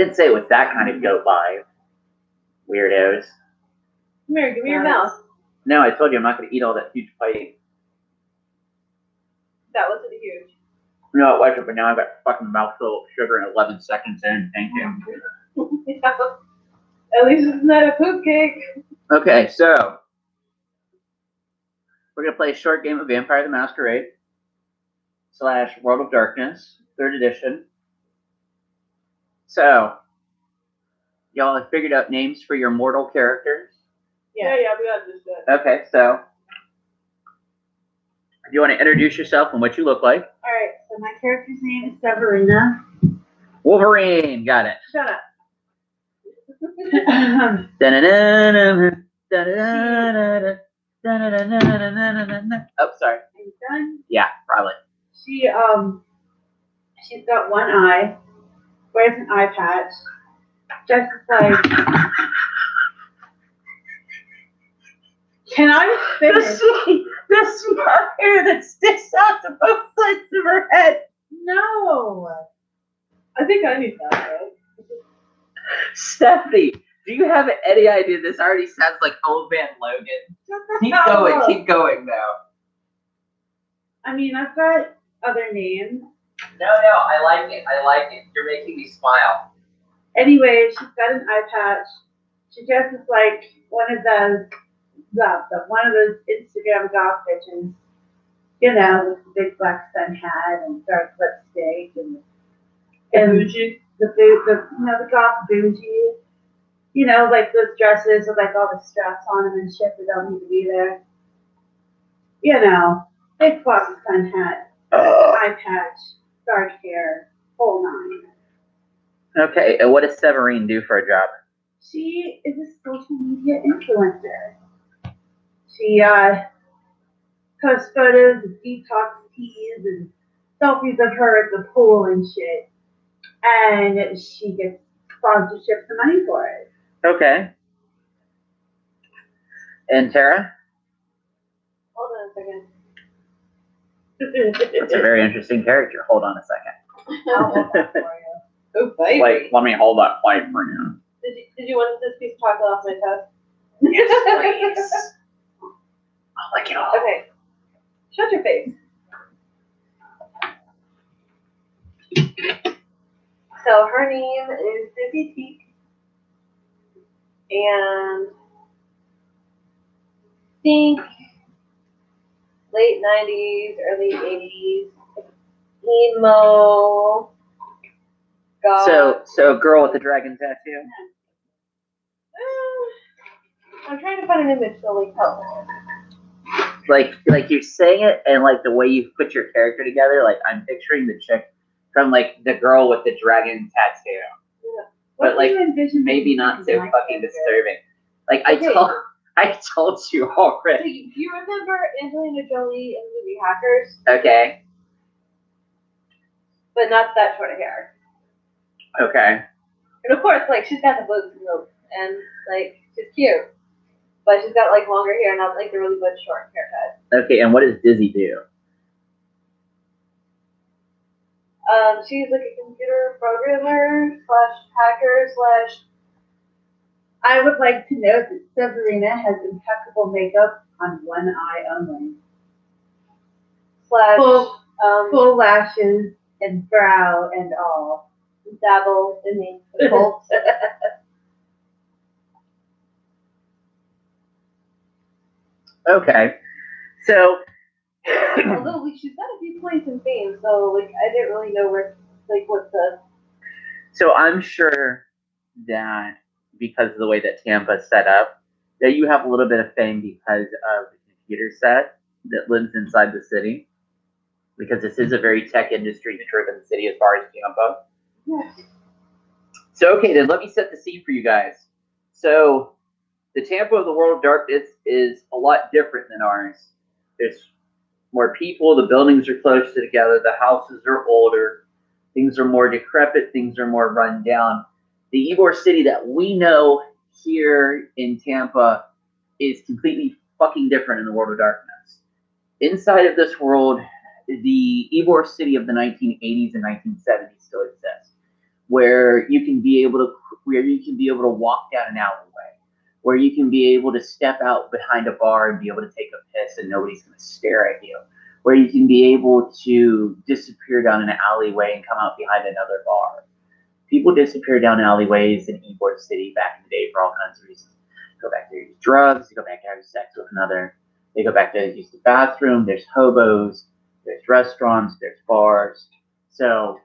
didn't say it was that kind of goat vibe. Weirdos. Come here, give me your mouth. No, I told you I'm not going to eat all that huge plate. That wasn't huge. No, it wasn't, but now I've got a fucking mouthful of sugar in 11 seconds in. Thank you. Yeah. At least it's not a poop cake. Okay, so we're going to play a short game of Vampire the Masquerade / World of Darkness, 3rd edition. So, y'all have figured out names for your mortal characters? Yeah, we got this good. Okay, so do you want to introduce yourself and what you look like? All right, so my character's name is Severina. Wolverine, got it. Shut up. Oh, sorry. Are you done? Yeah, probably. She's got one eye, wears an eye patch, just like. Can I finish? The smart hair that sticks out to both sides of her head. No. I think I need that, though. Stephanie, do you have any idea? This already sounds like Old Man Logan. Keep going now. I mean, I've got other names. No, I like it. You're making me smile. Anyway, she's got an eye patch. She dresses like one of those Instagram goth bitches. You know, with the big black sun hat and dark lipstick and bougie. The goth bougie. You know, like those dresses with like all the straps on them and shit that don't need to be there. You know, big black sun hat, eye patch, dark hair, whole nine. Okay, and what does Severine do for a job? She is a social media influencer. She posts photos of detox teas and selfies of her at the pool and shit. And she gets sponsorships and money for it. Okay. And Tara? Hold on a second. That's a very interesting character. Hold on a second. I'll hold that for you. Oh, baby. Wait, let me hold that plate for you. Did you want this piece of chocolate off my toast? Yes, please. I'll lick it all. Okay. Shut your face. So her name is Dizzy Teak. And think late 90s, early 80s, emo. God. So a girl with a dragon tattoo? I'm trying to find an image to like help. Like you're saying it, and like the way you put your character together, like I'm picturing the chick from like the girl with the dragon tattoo. Yeah. But like maybe not so fucking disturbing. Like I told you already. Do you remember Angelina Jolie in the movie Hackers? Okay. But not that short of hair. Okay. And of course, like she's got the boobs and like she's cute, but she's got like longer hair, not like the really good short haircut. Okay, and what does Dizzy do? She's like a computer programmer / hacker / I would like to note that Severina has impeccable makeup on one eye only. / Full lashes and brow and all. dabble in the occult. Okay. So Although like, she's got a few points in fame, so like I didn't really know where like what the. So I'm sure that because of the way that Tampa's set up, that you have a little bit of fame because of the computer set that lives inside the city. Because this is a very tech industry driven city as far as Tampa. Yes. So okay, then let me set the scene for you guys. So the Tampa of the World of Darkness is a lot different than ours. There's more people, the buildings are closer together, the houses are older, things are more decrepit, things are more run down. The Ybor city that we know here in Tampa is completely fucking different in the World of Darkness. Inside of this world, the Ybor city of the 1980s and 1970s still exists. where you can be able to walk down an alleyway, where you can be able to step out behind a bar and be able to take a piss and nobody's going to stare at you, where you can be able to disappear down an alleyway and come out behind another bar. People disappear down alleyways in Ybor City back in the day for all kinds of reasons. They go back there to use drugs, they go back to have sex with another, they go back to use the bathroom, there's hobos, there's restaurants, there's bars. So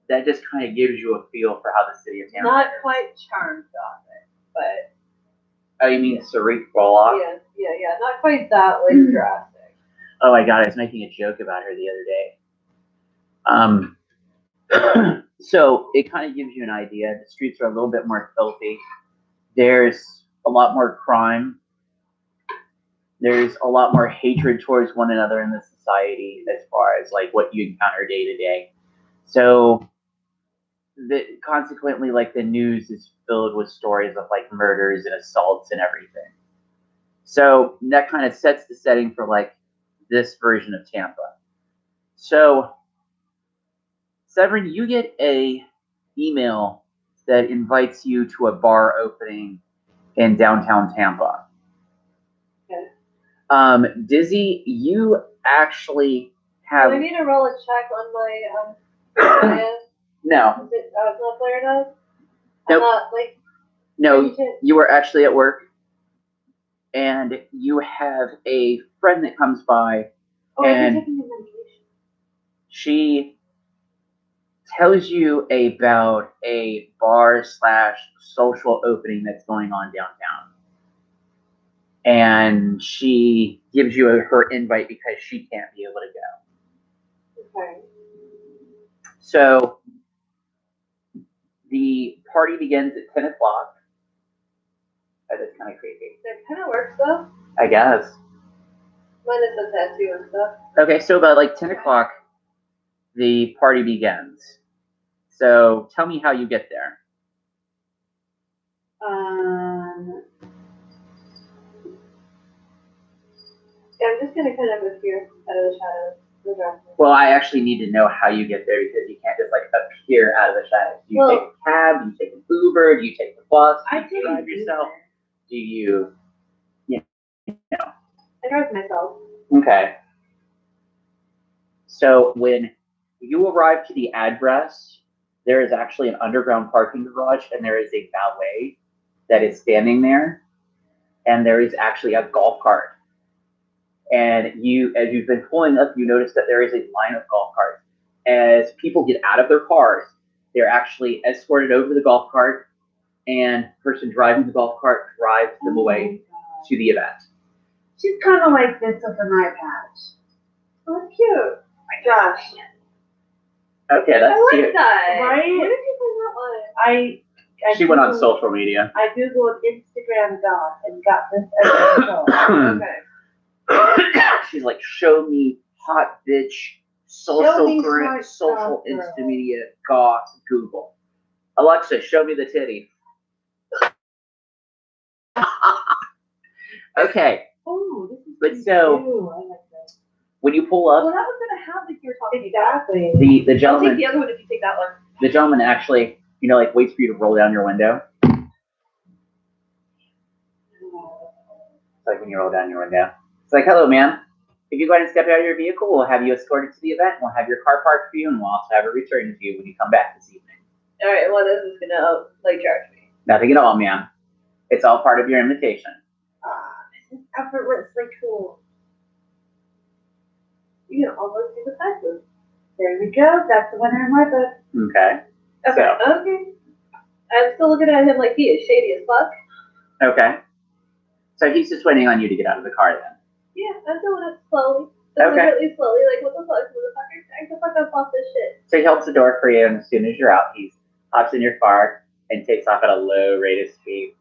that just kind of gives you a feel for how the city of Tampa Not is. quite charmed gothic, but Oh, you mean cerebral? yeah. Not quite that drastic. Oh my God, I was making a joke about her the other day. So it kind of gives you an idea. The streets are a little bit more filthy. There's a lot more crime. There's a lot more hatred towards one another in the society as far as like what you encounter day to day. So consequently, like the news is filled with stories of like murders and assaults and everything. So that kind of sets the setting for like this version of Tampa. So Severin, you get a email that invites you to a bar opening in downtown Tampa. Okay. Dizzy, you actually have. Do I need to roll a check on my No. Is it not player does? Nope. I'm not like. No, you were actually at work, and you have a friend that comes by, and I'm taking the medication. she tells you about a bar/social opening that's going on downtown. And she gives you her invite because she can't be able to go. Okay. So the party begins at 10 o'clock. That is kind of creepy. That kind of works though. I guess. Mine is the tattoo and stuff. Okay, so about like 10 o'clock, the party begins. So tell me how you get there. Yeah, I'm just gonna kind of appear out of the shadows. Well, I actually need to know how you get there because you can't just like appear out of the shadows. Do you take a cab? Do you take an Uber? Do you take the bus? Do you drive yourself? Do you, I drive myself. Okay. So when you arrive to the address, there is actually an underground parking garage and there is a valet that is standing there. And there is actually a golf cart. And as you've been pulling up, you notice that there is a line of golf carts. As people get out of their cars, they're actually escorted over the golf cart, and the person driving the golf cart drives them away to the event. She's kind of like this with an eye patch. Oh, that's cute. My gosh. Okay, that's I cute. like that. Right? Where did you find that one? She went on social media. I googled Instagram goth and got this as a result. Okay. She's like, show me hot bitch, social intermediate goth Google. Alexa, show me the titty. Okay. Oh, this is But so I like this. When you pull up, Well, that was gonna have like you were talking exactly. The I'll gentleman. take the other one if you take that one. The gentleman actually, like waits for you to roll down your window. It's like when you roll down your window. It's like, hello, ma'am. If you go ahead and step out of your vehicle, we'll have you escorted to the event. We'll have your car parked for you, and we'll also have it returned to you when you come back this evening. All right. Well, this is gonna charge me. Nothing at all, ma'am. It's all part of your invitation. This is effortlessly cool. You can almost do the taxes. There we go. That's the winner in my book. Okay. Okay. So. Okay. I'm still looking at him like he is shady as fuck. Okay. So he's just waiting on you to get out of the car then. Yeah, I'm doing it slowly. Really slowly. Like, what the fuck, motherfucker? Trying to fuck up off this shit. So he holds the door for you, and as soon as you're out, he hops in your car and takes off at a low rate of speed.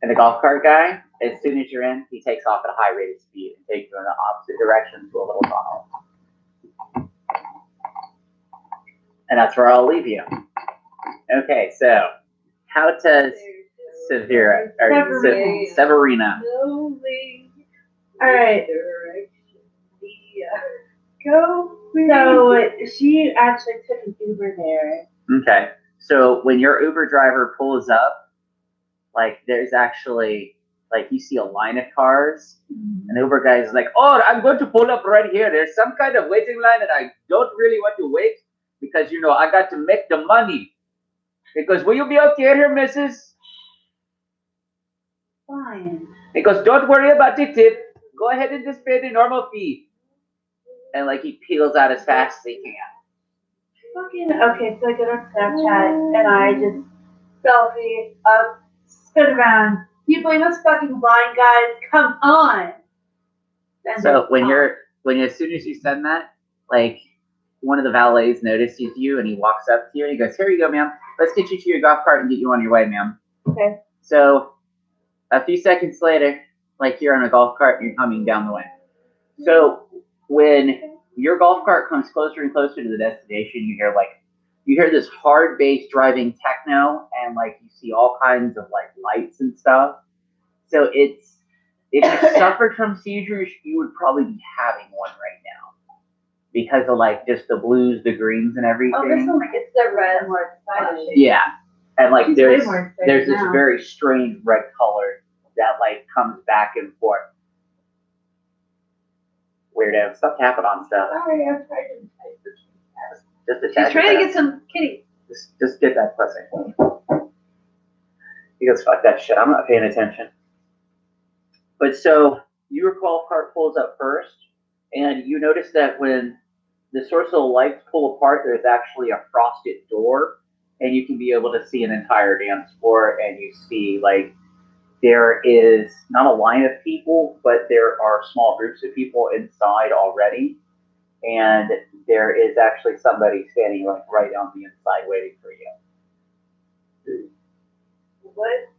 And the golf cart guy, as soon as you're in, he takes off at a high rate of speed and takes you in the opposite direction to a little tunnel. And that's where I'll leave you. Okay, so how does Severina? All right. Go. So she actually took an Uber there. Okay. So when your Uber driver pulls up, like there's actually like you see a line of cars, and the Uber guy is like, "Oh, I'm going to pull up right here. There's some kind of waiting line, and I don't really want to wait because I got to make the money." Because will you be okay here, Mrs.? Fine. He goes, "Don't worry about the tip. Go ahead and just pay the normal fee." And like he peels out as fast as he can. Fucking okay, so I get on Snapchat and I just selfie up, spin around. You blame us fucking blind guys? Come on. And So as soon as you send that, like one of the valets notices you and he walks up to you and he goes, "Here you go, ma'am. Let's get you to your golf cart and get you on your way, ma'am." Okay. So a few seconds later, like you're on a golf cart and you're coming down the way. So when your golf cart comes closer and closer to the destination, you hear this hard bass driving techno, and like you see all kinds of like lights and stuff. So if you suffered from seizures, you would probably be having one right now because of like just the blues, the greens, and everything. Oh, this one like it's the red more excited. Yeah, and like She's there's way more excited this now. very strange red color that like comes back and forth. Weirdo, stop tapping on stuff. Sorry, I'm trying to type this. Just a She's tad trying to bit. get some kitty. Just get that pussy. He goes, "Fuck that shit. I'm not paying attention." But so your golf cart pulls up first, and you notice that when the source of the lights pull apart, there's actually a frosted door, and you can be able to see an entire dance floor, and you see like there is not a line of people, but there are small groups of people inside already, and there is actually somebody standing like right on the inside waiting for you. What?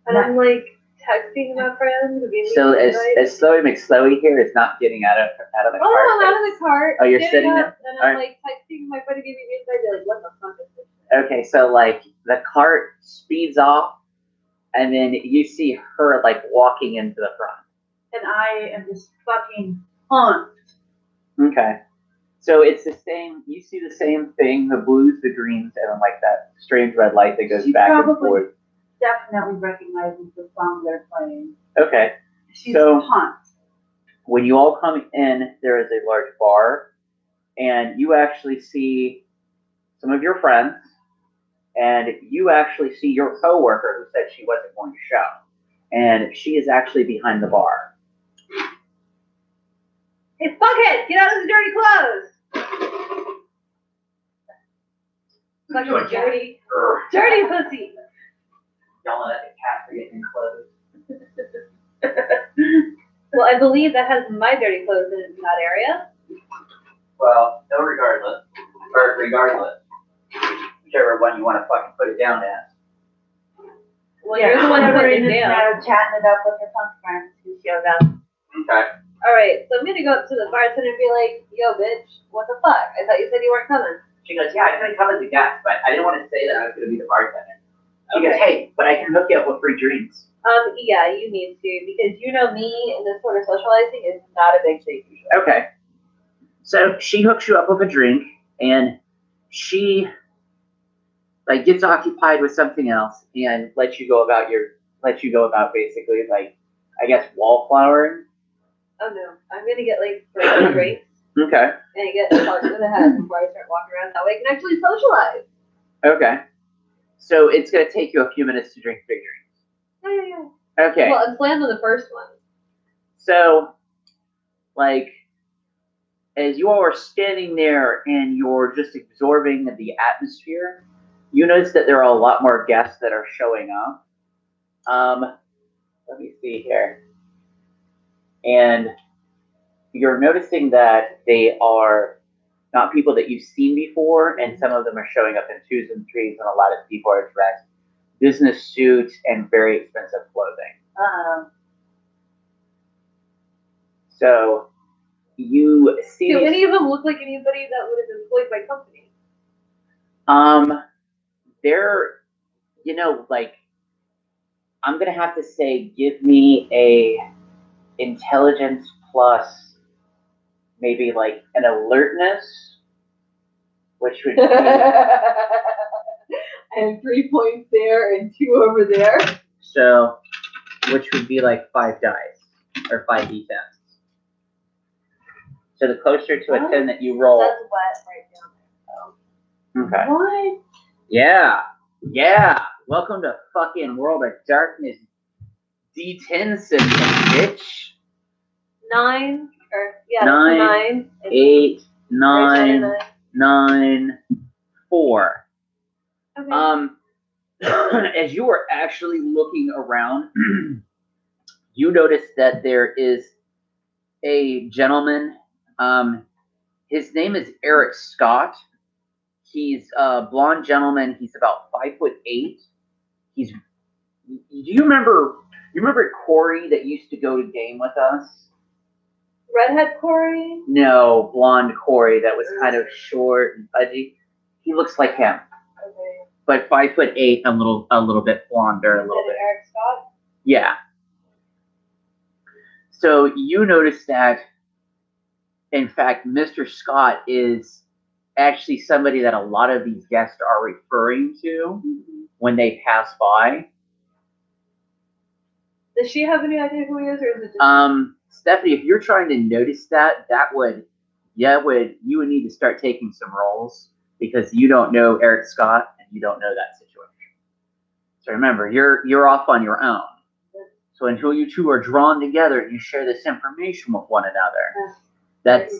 And I'm like texting my friend to be So as Slowy McSlowy here is not getting out of the oh, cart. no, I'm out of the cart. Oh, you're getting sitting up, there? And I'm Alright. like texting my friend to give me the inside. Be like, what the fuck is this? Okay, so like the cart speeds off, and then you see her like walking into the front. And I am just fucking pumped. Okay. So it's the same. You see the same thing: the blues, the greens, and then like that strange red light that goes She back and probably forth. definitely recognizes the song they're playing. Okay. She's So pumped. when you all come in, there is a large bar, and you actually see some of your friends, and you actually see your coworker who said she wasn't going to show, and she is actually behind the bar. Hey, fuckhead, get out of the dirty clothes. Fucking dirty pussy. Yelling at the cat for getting clothes. Well, I believe that has my dirty clothes in that area. Well, no, regardless, whichever one you want to fucking put it down as. Well, you're the one who put it down. Chatting it up with her punk friends who showed up. Okay. Alright, so I'm gonna go up to the bartender and be like, yo, bitch, what the fuck? I thought you said you weren't coming. She goes, "Yeah, I couldn't come as a guest, but I didn't want to say that I was going to be the bartender." She goes, "Hey, but I can hook you up with free drinks." Yeah, you need to, because you know me, and this sort of socializing is not a big thing usually. Okay. So she hooks you up with a drink, and she like gets occupied with something else and lets you go about basically like I guess wallflowering. Oh no, I'm gonna get like 3 drinks Okay. and get parts of the head before I start walking around. That way I can actually socialize. Okay. So it's gonna take you a few minutes to drink big drinks. Yeah. Okay. Well, I'm slammed on the first one. So, like, as you all are standing there and you're just absorbing the atmosphere, you notice that there are a lot more guests that are showing up. Let me see here. And you're noticing that they are not people that you've seen before, and some of them are showing up in 2s and 3s, and a lot of people are dressed business suits and very expensive clothing. So you see. Do any of them look like anybody that would have employed my company? They're, like, I'm gonna have to say, give me a intelligence plus maybe like an alertness. which would be I have 3 points there and 2 over there. so, which would be like 5 dice or 5 d10s. So the closer to a 10 that you roll. That's wet right down there. Okay. What? Yeah. Welcome to fucking World of Darkness D10 system, bitch. 9 or 9, 9, 8, or 9, 9, 4. Okay. As you are actually looking around, you notice that there is a gentleman. His name is Eric Scott. He's a blonde gentleman. He's about 5'8". He's. Do you remember? You remember Corey that used to go to game with us? Redhead Corey? No, blonde Corey that was kind of short and pudgy. He looks like him, Okay. but 5'8", a little bit blonder, a little bit. Eric Scott? Yeah. So you notice that, in fact, Mr. Scott is actually somebody that a lot of these guests are referring to when they pass by. Does she have any idea who he is, or is it just Stephanie, if you're trying to notice that you would need to start taking some rolls because you don't know Eric Scott and you don't know that situation. So remember, you're off on your own. So until you two are drawn together and you share this information with one another,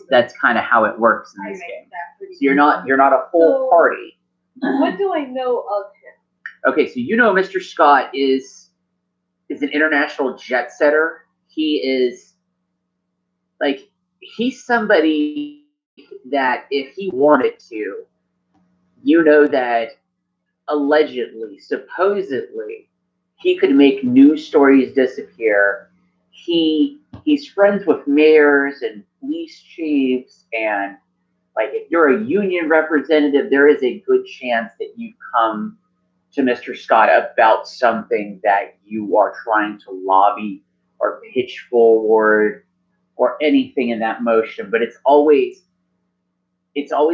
that's kind of how it works in this game. So you're not a full party. What do I know of him? Okay, so you know Mr. Scott is an international jet setter. He is he's somebody that if he wanted to, you know that allegedly, supposedly, he could make news stories disappear. He's friends with mayors and police chiefs, and if you're a union representative, there is a good chance that you come to Mr. Scott about something that you are trying to lobby or pitch forward or anything in that motion. But it's always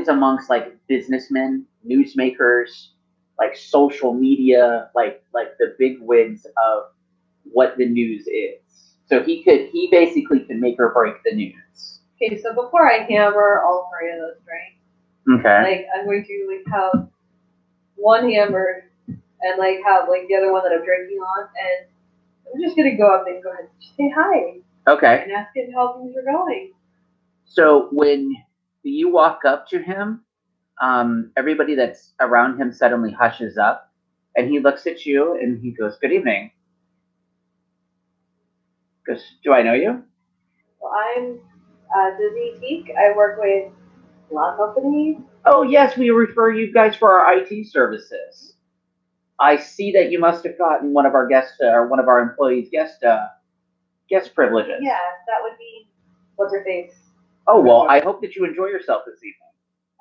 amongst businessmen, newsmakers, social media, like the big wigs of what the news is. So he basically can make or break the news. Okay, so before I hammer all 3 of those drinks, Okay. I'm going to have one hammered and have the other one that I'm drinking on, and I'm just gonna go up and go ahead and just say hi. Okay. And ask him how things are going. So when you walk up to him, everybody that's around him suddenly hushes up, and he looks at you and he goes, "Good evening." Goes, "Do I know you?" Well, I'm Dizzy Teak. I work with law companies. Oh yes, we refer you guys for our IT services. I see that you must have gotten one of our guests or one of our employees' guest privileges. Yeah, that would be what's her face. Oh well, I hope that you enjoy yourself this evening.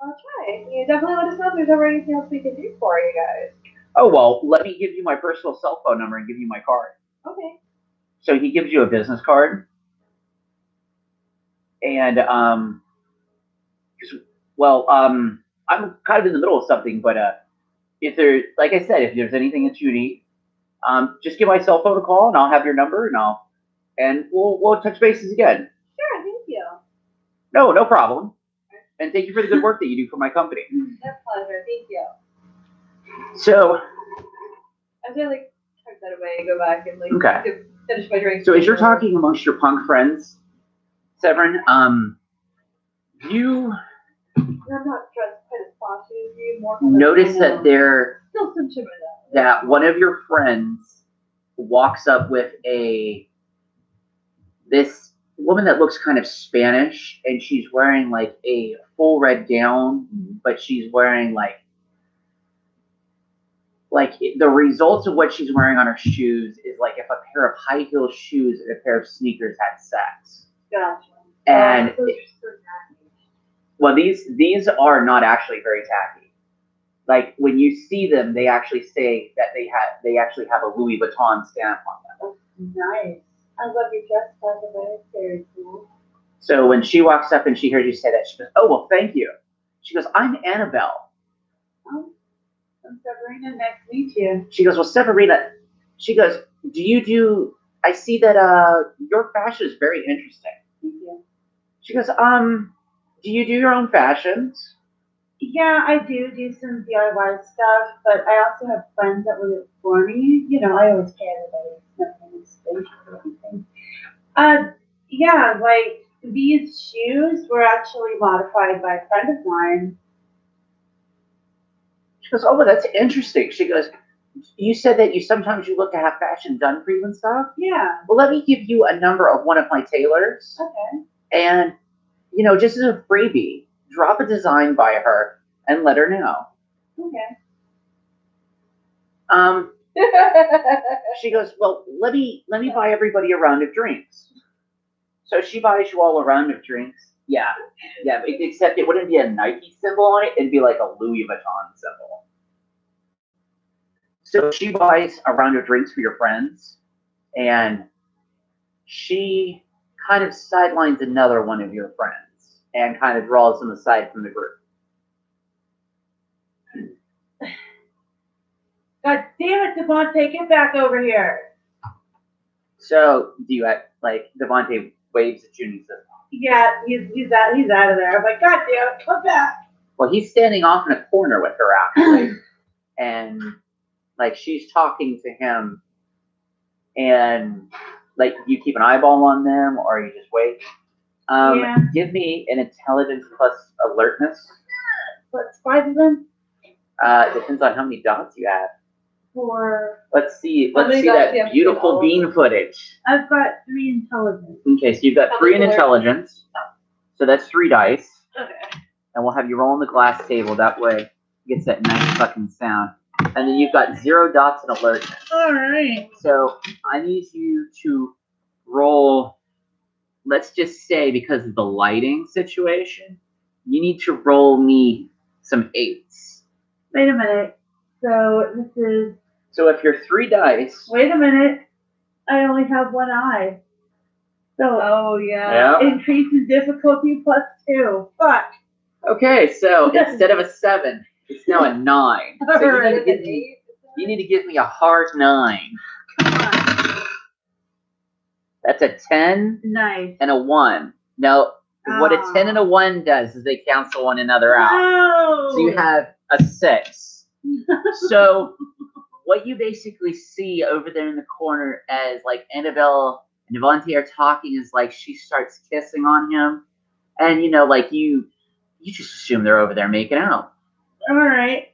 I'll try. You definitely let us know if there's ever anything else we can do for you guys. Oh well, let me give you my personal cell phone number and give you my card. Okay. So he gives you a business card, and I'm kind of in the middle of something, but if there's anything that you need, just give my cell phone a call, and I'll have your number, and we'll touch bases again. Sure, thank you. No problem. And thank you for the good work that you do for my company. That's pleasure. Thank you. So I'm gonna tuck that away and go back and okay. Finish my drink. So as you're talking amongst your punk friends, Severin, you I'm not dressed quite as flashy as you. More notice that still some shit with that one of your friends walks up with this woman that looks kind of Spanish, and she's wearing a full red gown, but she's wearing the results of what she's wearing on her shoes is if a pair of high heel shoes and a pair of sneakers had sex. Gotcha. And Those are so tacky. well, these are not actually very tacky. When you see them, they actually say that they actually have a Louis Vuitton stamp on them. That's nice. I love your dress, by the way. It's very cool. So when she walks up and she hears you say that, she goes, "Oh well, thank you." She goes, I'm Annabelle. Oh, I'm Sabrina. Nice to meet you. She goes, well, Severina, she goes, I see that your fashion is very interesting. Thank you. She goes, do you do your own fashions? Yeah, I do some DIY stuff, but I also have friends that will do it for me. You know, I always pay everybody. Nothing is free or anything. Yeah, like these shoes were actually modified by a friend of mine. She goes, oh, well, that's interesting. She goes, you said that sometimes you look to have fashion done for you and stuff? Yeah. Well, let me give you a number of one of my tailors. Okay. And, just as a freebie, drop a design by her and let her know. Okay. She goes, well, let me buy everybody a round of drinks. So she buys you all a round of drinks. Yeah, except it wouldn't be a Nike symbol on it. It'd be like a Louis Vuitton symbol. So she buys a round of drinks for your friends, and she kind of sidelines another one of your friends and kind of draws them aside from the group. God damn it, Devontae, get back over here. So do you Devontae waves at you and he says, Yeah, he's out of there. I'm like, God damn it, come back. well, he's standing off in a corner with her actually, and she's talking to him, and you keep an eyeball on them or you just wait. Yeah. Give me an intelligence plus alertness. What's 5 of them? Depends on how many dots you have. 4. Let's see How many dots do you that have beautiful to bean footage. I've got 3 intelligence. Okay, so you've got How 3 in many intelligence. So that's 3 dice. Okay. And we'll have you roll on the glass table. That way it gets that nice fucking sound. And then you've got 0 dots in alertness. Alright. So I need you to roll, let's just say because of the lighting situation, you need to roll me some 8s. Wait a minute. So this is. So if you're 3 dice. Wait a minute. I only have 1 eye. So. Oh, yeah. Increases difficulty +2. Fuck. Okay, so instead of a 7, it's now a 9. So you need to give me a hard 9. Come on. That's a 10 Nice. and a 1. Now, what a 10 and a 1 does is they cancel one another out. No. So you have a 6. So what you basically see over there in the corner as Annabelle and Devontae are talking is she starts kissing on him, and you just assume they're over there making out. All right.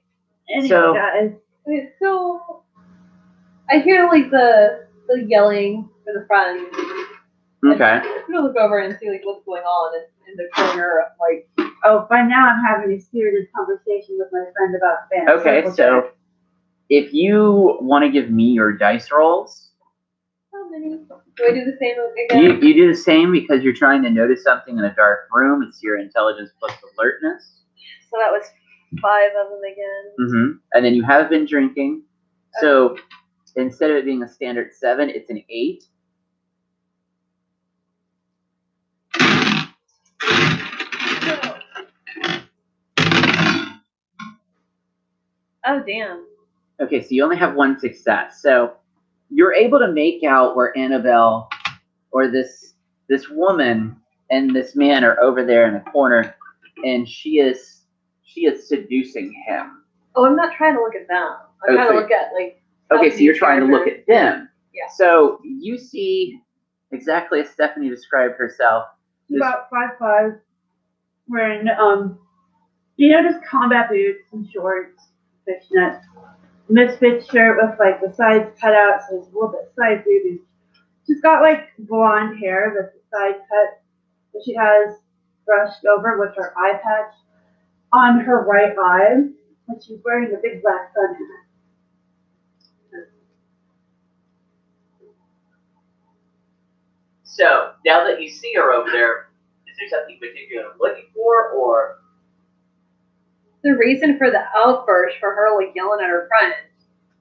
Anyway, So, guys. Wait, so I hear the yelling for the friends. okay. I'm gonna look over and see what's going on in the corner of Oh, by now I'm having a spirited conversation with my friend about Spanish. Okay, so if you want to give me your dice rolls. How many? Do I do the same again? You do the same because you're trying to notice something in a dark room. It's your intelligence plus alertness. So that was 5 of them again. Mm-hmm. And then you have been drinking. Okay. So instead of it being a standard 7, it's an 8. Oh, damn. Okay, so you only have 1 success. So you're able to make out where Annabelle or this woman and this man are over there in the corner, and she is seducing him. Oh, I'm not trying to look at them. I'm trying to look at Okay, so you're trying to look at them. Yeah. So you see exactly as Stephanie described herself. About 5'5", wearing just combat boots and shorts, fishnets, misfit shirt with the sides cut out, so there's a little bit side boobies. She's got blonde hair that's the side cut that she has brushed over with her eye patch on her right eye, and she's wearing a big black sun hat. So now that you see her over there, is there something particular you're looking for, or the reason for the outburst for her yelling at her friends?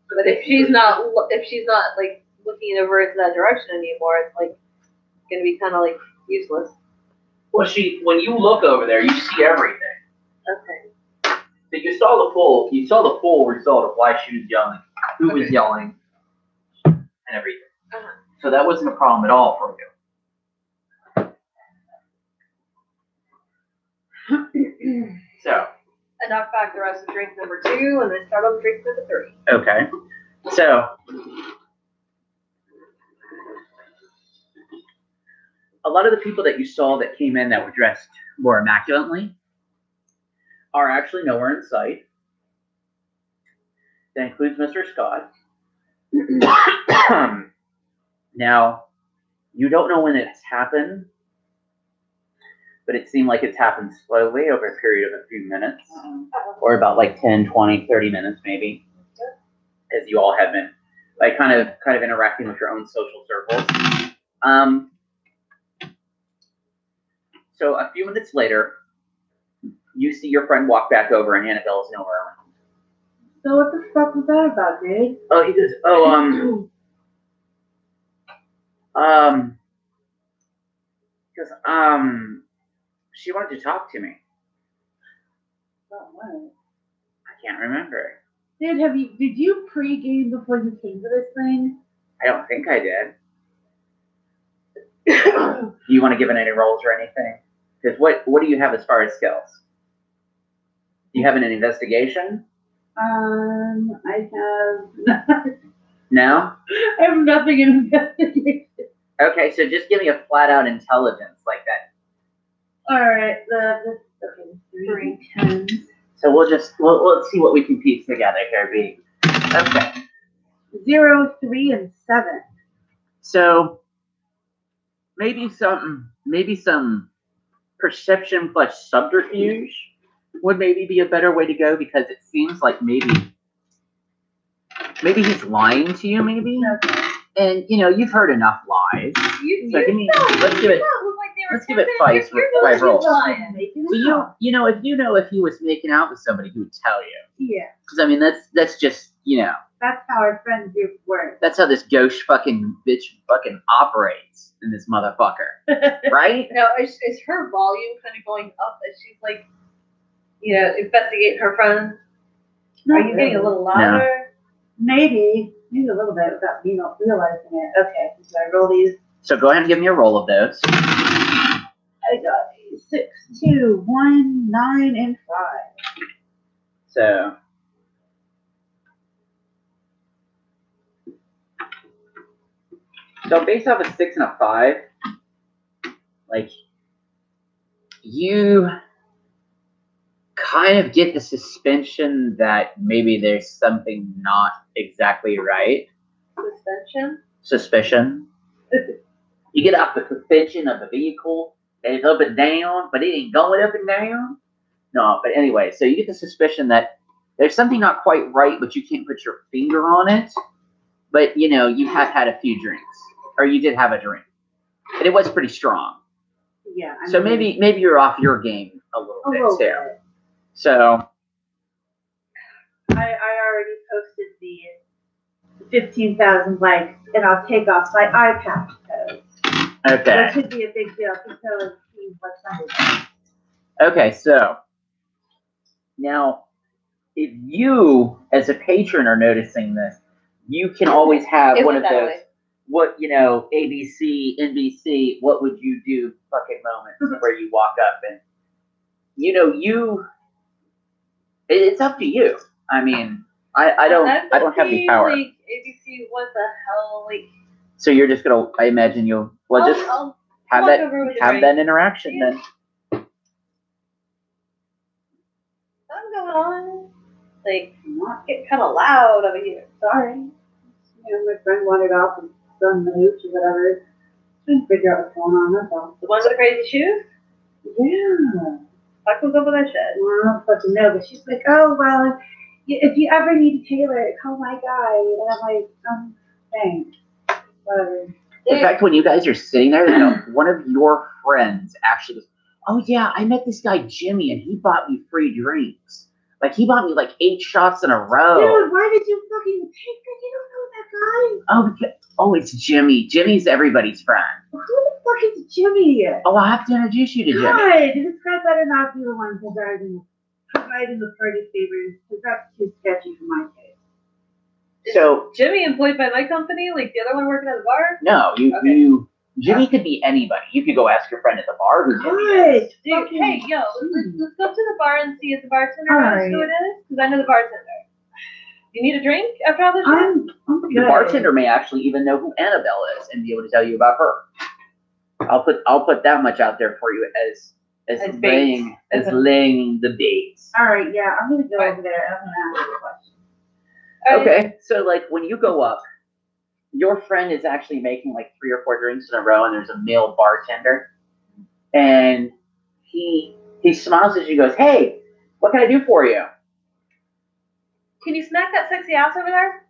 But if she's not looking over into that direction anymore, it's gonna be kind of useless. Well, when you look over there, you see everything. Okay. saw the full result of why she was yelling, who was yelling, and everything. So that wasn't a problem at all for you. So I knock back the rest of drink number 2 and then start on drink number 3. okay. So a lot of the people that you saw that came in that were dressed more immaculately are actually nowhere in sight. That includes Mr. Scott. Now, you don't know when it's happened, but it seemed like it's happened slowly over a period of a few minutes, or about like 10, 20, 30 minutes maybe, as you all have been like kind of interacting with your own social circles. So a few minutes later, you see your friend walk back over, and Annabelle's nowhere around. So what the fuck was that about, dude? Oh, he goes, because she wanted to talk to me. Oh, what? I can't remember. Dude, did you pre-game before you came to this thing? I don't think I did. Do you want to give it any rolls or anything? Because what do you have as far as skills? Do you have an investigation? I have No? I have nothing in investigation. Okay, so just give me a flat out intelligence like that. Alright, okay, 3 10s. So let's see what we can piece together here, B. Okay. 0, 3, and 7. So maybe some perception plus subterfuge would maybe be a better way to go, because it seems like maybe he's lying to you, maybe. Okay. And you've heard enough lies. Let's give it 5 rolls. So if he was making out with somebody, he would tell you. Yeah. Because I mean that's just That's how our friends do work. that's how this gauche fucking bitch fucking operates in this motherfucker, right? Now, is her volume kind of going up as she's like, investigating her friends? Are you getting a little louder? No. Maybe a little bit without me not realizing it. Okay, so I roll these. So go ahead and give me a roll of those. I got 6, 2, 1, 9, and 5. So based off a 6 and a 5, like you kind of get the suspicion that maybe there's something not exactly right. Suspicion. You get off the suspension of the vehicle, and it's up and down, but it ain't going up and down. No, but anyway, so you get the suspicion that there's something not quite right, but you can't put your finger on it. But you have had a few drinks, or you did have a drink, and it was pretty strong. Yeah. So maybe you're off your game a little bit too. Bit. So I already posted the 15,000 likes, and I'll take off my eye patch codes. okay. That should be a big deal because he's what's under. Okay, so now if you as a patron are noticing this, you can always have one of those ABC, NBC, what would you do fucking moments where you walk up and it's up to you. I mean, I don't have the power. Like, ABC, what the hell? Like, so you're just gonna, I imagine you'll I'll have that interaction then. Something going on. Like, not getting kind of loud over here. Sorry. My friend wandered off and done the hooch or whatever. Trying to figure out what's going on. That's all. The one with the crazy shoes? Yeah. Fuck was up with that shit. Well, I don't fucking know, but she's like, oh, well, if you ever need a tailor, call my guy. And I'm like, thanks. Whatever. In fact, when you guys are sitting there, one of your friends actually goes, oh yeah, I met this guy Jimmy and he bought me free drinks. Like, he bought me like 8 shots in a row. Dude, why did you fucking take that? You don't know that guy. Oh, it's Jimmy. Jimmy's everybody's friend. Who the fuck is Jimmy? Oh, I'll have to introduce you to Jimmy. God, this guy better not be the one who died in providing the party favors because that's too sketchy for my taste. So Jimmy employed by my company, like the other one working at the bar. no, Jimmy could be anybody. You could go ask your friend at the bar who Jimmy is. Dude, hey, yo, let's go to the bar and see if the bartender knows who it is, because I know the bartender. You need a drink after all this shit? I'm The good. bartender may actually even know who Annabelle is and be able to tell you about her. I'll put that much out there for you as laying the bait. All right, yeah, I'm gonna go over there. I'm gonna ask you a question. Okay, so like when you go up, your friend is actually making like 3 or 4 drinks in a row, and there's a male bartender, and he smiles as he goes, "Hey, what can I do for you?" Can you smack that sexy ass over there?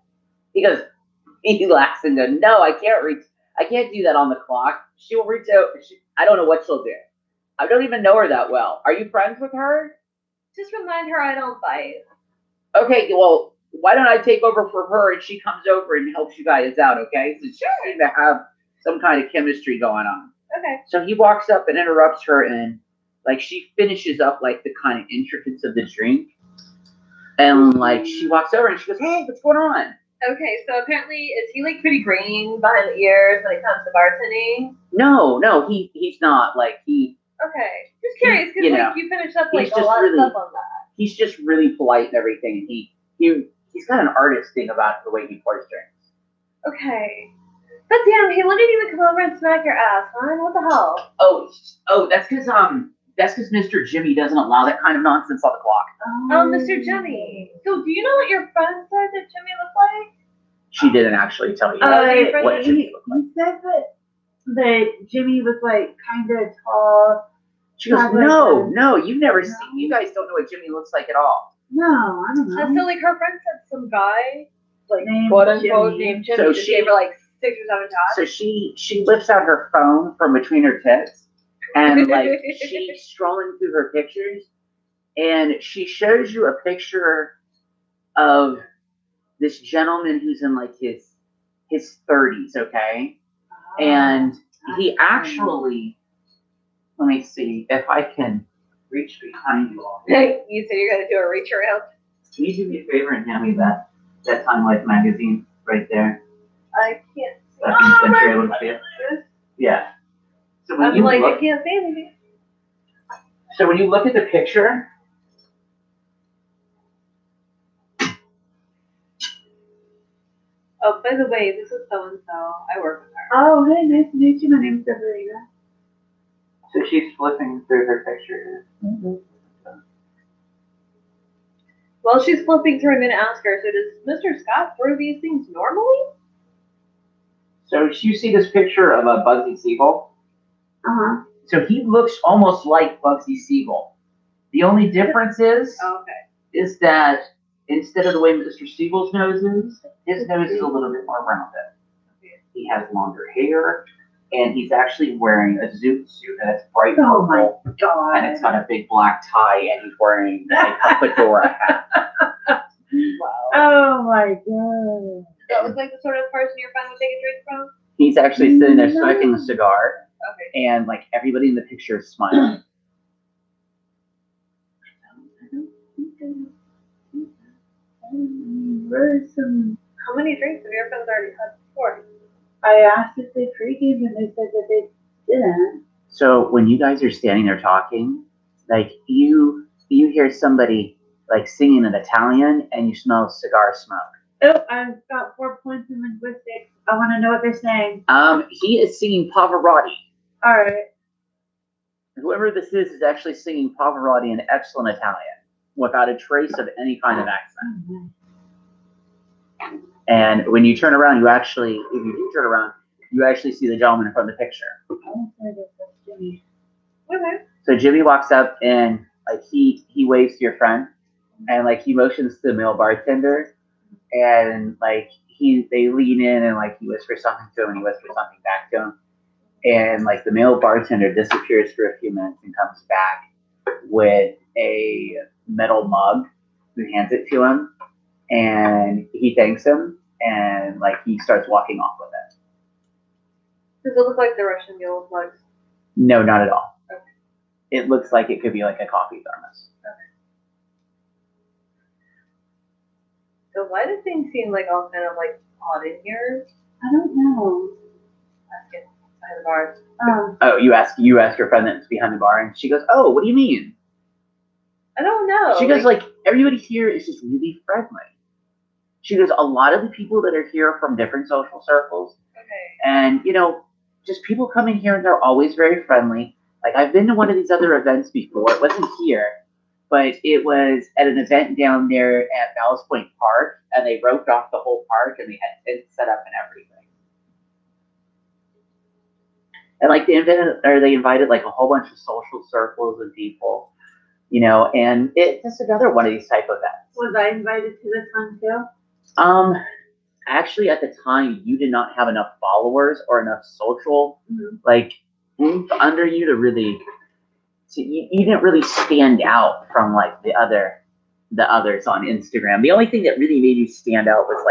He laughs and goes, "No, I can't do that on the clock. She'll reach out. I don't know what she'll do. I don't even know her that well. Are you friends with her?" Just remind her I don't bite. Okay, well, why don't I take over for her and she comes over and helps you guys out, okay? So you seem to have some kind of chemistry going on. Okay. So he walks up and interrupts her, and like she finishes up like the kind of intricacies of the drink. And like she walks over and she goes, "Hey, what's going on?" Okay, so apparently, is he like pretty green behind the ears when it comes to bartending? No, he's not. Like Okay, just curious because like you finished up like a lot of stuff on that. He's just really polite and everything. He's got an artist thing about the way he pours drinks. Okay, but damn, he wouldn't even come over and smack your ass, man. What the hell? Oh, that's because Mr. Jimmy doesn't allow that kind of nonsense on the clock. Oh, Mr. Jimmy. So, do you know what your friend said that Jimmy looked like? She didn't actually tell you what Jimmy looked like. He said that Jimmy was like kind of tall. She goes, no, you've never seen. You guys don't know what Jimmy looks like at all. No, I don't know. So, like, her friend said some guy, like, named quote unquote, Jimmy. named Jimmy, So just she- gave her like 6 or 7 shots. So she lifts out her phone from between her tits, and like she's strolling through her pictures, and she shows you a picture of this gentleman who's in like his 30s, okay? And he actually, let me see if I can reach behind you all. You said you're gonna do a reach around. Can you do me a favor and hand me that Time Life magazine right there? I can't see. That you're able to see it? Yeah. So when you I look, can't see anything. so when you look at the picture, Oh, by the way, this is so and so. I work with her. Oh, hey, nice to meet you. My name's Sabrina. so she's flipping through her pictures. Well, she's flipping through. I'm gonna ask her. So, does Mr. Scott brew these things normally? So you see this picture of a Bugsy Siegel. Uh-huh. So he looks almost like Bugsy Siegel. The only difference is that instead of the way Mr. Siegel's nose is, his nose is a little bit more rounded. He has longer hair, and he's actually wearing a zoot suit that's bright Oh my purple, God. and it's got a big black tie, and he's wearing a fedora hat. Wow. Oh my God. Does that look like the sort of person your friend would take a drink from? He's actually sitting there smoking a cigar, Okay. and like everybody in the picture is smiling. How many drinks have your friends already had before? I asked if they pre-gamed and they said that they didn't. So when you guys are standing there talking, like you hear somebody like singing in Italian, and you smell cigar smoke. Oh, I've got 4 points in linguistics. I want to know what they're saying. He is singing Pavarotti. All right. Whoever this is actually singing Pavarotti in excellent Italian, without a trace of any kind of accent. And when you turn around, if you do turn around, you actually see the gentleman from the picture. Oh, that's Jimmy. Okay. So Jimmy walks up and like he waves to your friend, and like he motions to the male bartender, and like they lean in and like he whispers something to him, and he whispers something back to him, and like the male bartender disappears for a few minutes and comes back with a metal mug, who hands it to him, and he thanks him, and like he starts walking off with it. Does it look like the Russian mule mugs? No, not at all. Okay. It looks like it could be like a coffee thermos. So why do things seem like all kind of like odd in here? I don't know. Let's get behind the bars. Oh, you ask your friend that's behind the bar, and she goes, "Oh, what do you mean?" I don't know. She goes, like, everybody here is just really friendly. She goes, a lot of the people that are here are from different social circles. Okay. And, just people come in here and they're always very friendly. Like, I've been to one of these other events before. It wasn't here, but it was at an event down there at Ballast Point Park, and they roped off the whole park, and they had tents set up and everything. And, like, they invited, like, a whole bunch of social circles and people. And it's just another one of these type of events. Was I invited to this one too? Actually, at the time, you did not have enough followers or enough social, oomph under you to really, you didn't really stand out from, like, the others on Instagram. The only thing that really made you stand out was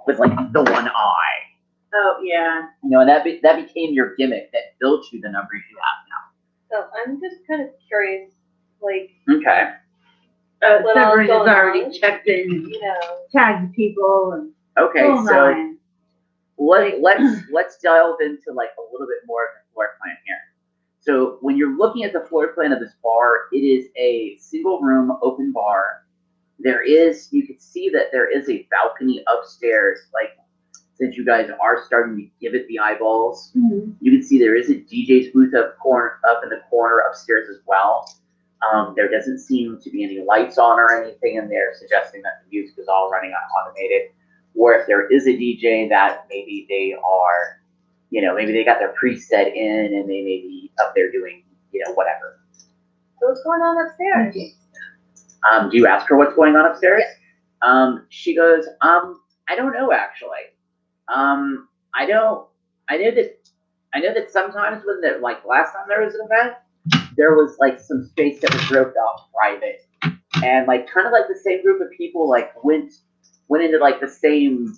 the one eye. Oh, yeah. And that became your gimmick that built you the numbers you have now. So I'm just kind of curious, like. Okay. What else Severin has going already on? checked in, You know. tagged people, and Okay, oh so my. let's delve into like a little bit more of the floor plan here. So when you're looking at the floor plan of this bar, it is a single room open bar. You can see that there is a balcony upstairs, like since you guys are starting to give it the eyeballs, you can see there is a DJ's booth up in the corner upstairs as well. There doesn't seem to be any lights on or anything in there, suggesting that the music is all running on automated. Or if there is a DJ, that maybe they are, maybe they got their preset in and they may be up there doing, whatever. So what's going on upstairs? Do you ask her what's going on upstairs? Yeah. She goes, I don't know actually. I know that sometimes when last time there was an event, there was like some space that was roped off private, and like kind of like the same group of people like went into like the same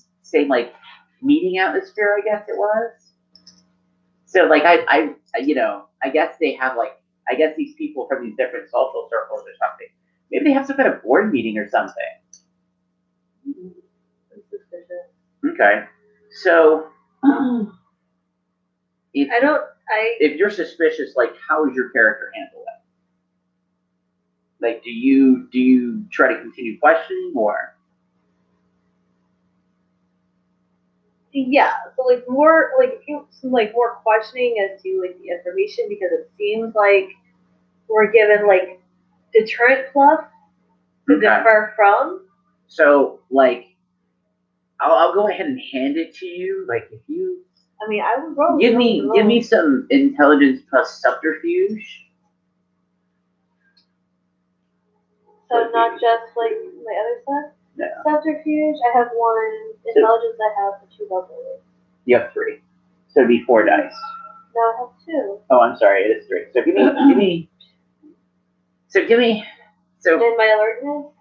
like meeting atmosphere, I guess it was. So like I guess they have I guess these people from these different social circles or something. Maybe they have some kind of board meeting or something. Okay, so if you're suspicious, like how is your character handle it? Like, do you try to continue questioning or? Yeah, so like more more questioning as to like the information, because it seems like we're given like deterrent fluff to defer from. So like, I'll go ahead and hand it to you. Like if you. I mean, I would roll. Give me some intelligence plus subterfuge. So not just like my other stuff. No. Subterfuge. I have 1 intelligence. I have 2 levels. You have 3, so it'd be 4 dice. No, I have 2. Oh, I'm sorry. It is 3. So give me. And my alertness.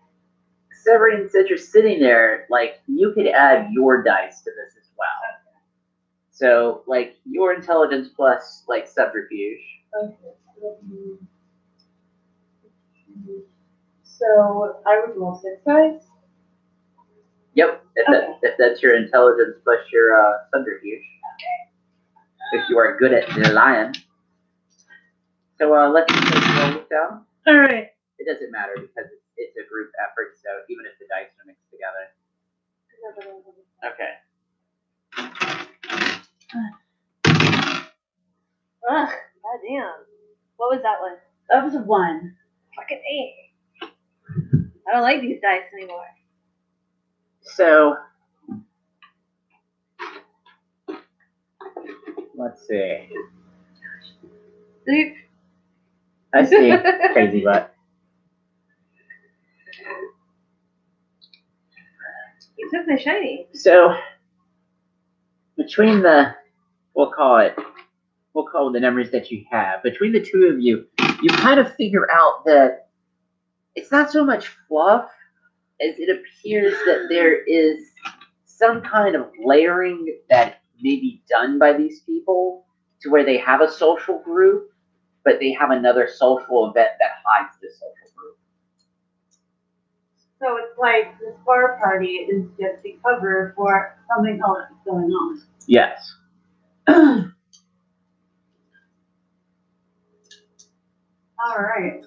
Severin, since you're sitting there, like you could add your dice to this as well. So, like, your intelligence plus, like, subterfuge. Okay. So, I would roll 6 dice? Yep, if that's your intelligence plus your subterfuge. Okay. If you are good at lying. So, let's take roll this down. All right. It doesn't matter because it's a group effort, so even if the dice are mixed together. Okay. Ugh, goddamn. What was that one? That was a 1. Fucking A. I don't like these dice anymore. So, let's see. See? I see. Crazy butt. You took my shiny. So, between we'll call it the numbers that you have, between the two of you, you kind of figure out that it's not so much fluff as it appears that there is some kind of layering that may be done by these people to where they have a social group, but they have another social event that hides the social group. So it's like this bar party is just a cover for something else that's going on. Yes. All right.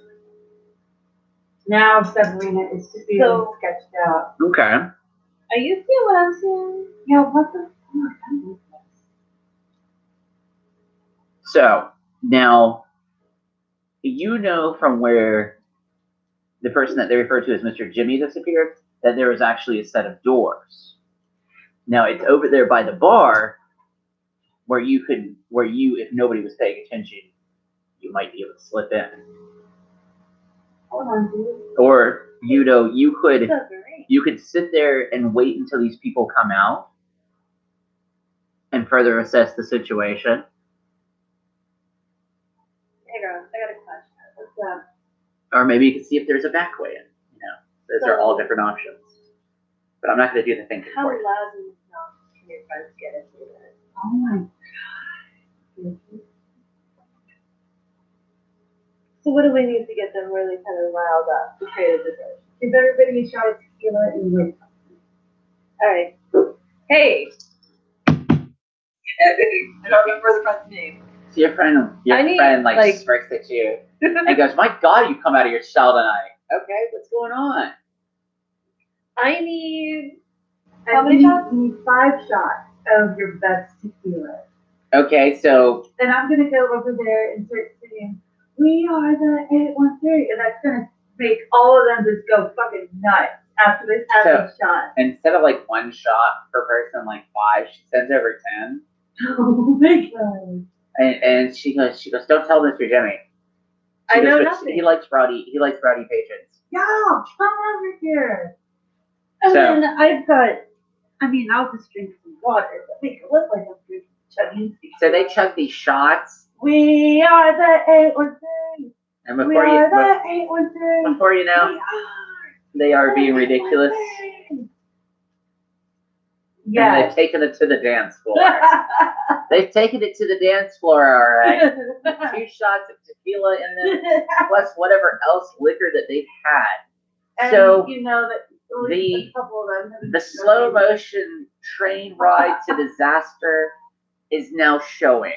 Now Sabrina is feeling sketched out. Okay. Are you seeing what I'm seeing? Yeah, what the fuck? So now you know from where the person that they refer to as Mr. Jimmy disappeared that there was actually a set of doors. Now it's over there by the bar where you, if nobody was paying attention, you might be able to slip in. Hold on, dude. Or you could It's so great. you could sit there and wait until these people come out and further assess the situation. Hey girl, I got a question. What's that? Or maybe you could see if there's a back way in. Those are all different options. But I'm not going to do the thinking How for you. loud and loud can your friends get into this? Oh my god. So what do we need to get them really kind of riled up to create a diversion? Give everybody a shot of tequila and wait. Alright. Hey! I don't remember the friend's name. So your friend smirks at you and goes, "My God, you come out of your shell tonight." Okay, what's going on? I need... How many shots? You need 5 shots of your best tequila. Okay, so Then I'm gonna go over there and start singing, "We are the 813," and that's gonna make all of them just go fucking nuts after they've had the shot. instead of like 1 shot per person, like 5, she sends over 10. Oh my god. And she goes, "Don't tell Mr. Jimmy." I know nothing. He likes rowdy patrons. Yo, come over here. And So- then I've got, I'll just drink some water, but make it look like I'm drinking chugging. So they chug these shots, We are the 813. and We before are the 813. you know, We are they are being ridiculous. 813. And Yes. they've taken it to the dance floor. They've taken it to the dance floor, all right. 2 shots of tequila and then plus whatever else liquor that they've had. And So you know that at least a couple of them have the slow motion train ride to disaster is now showing.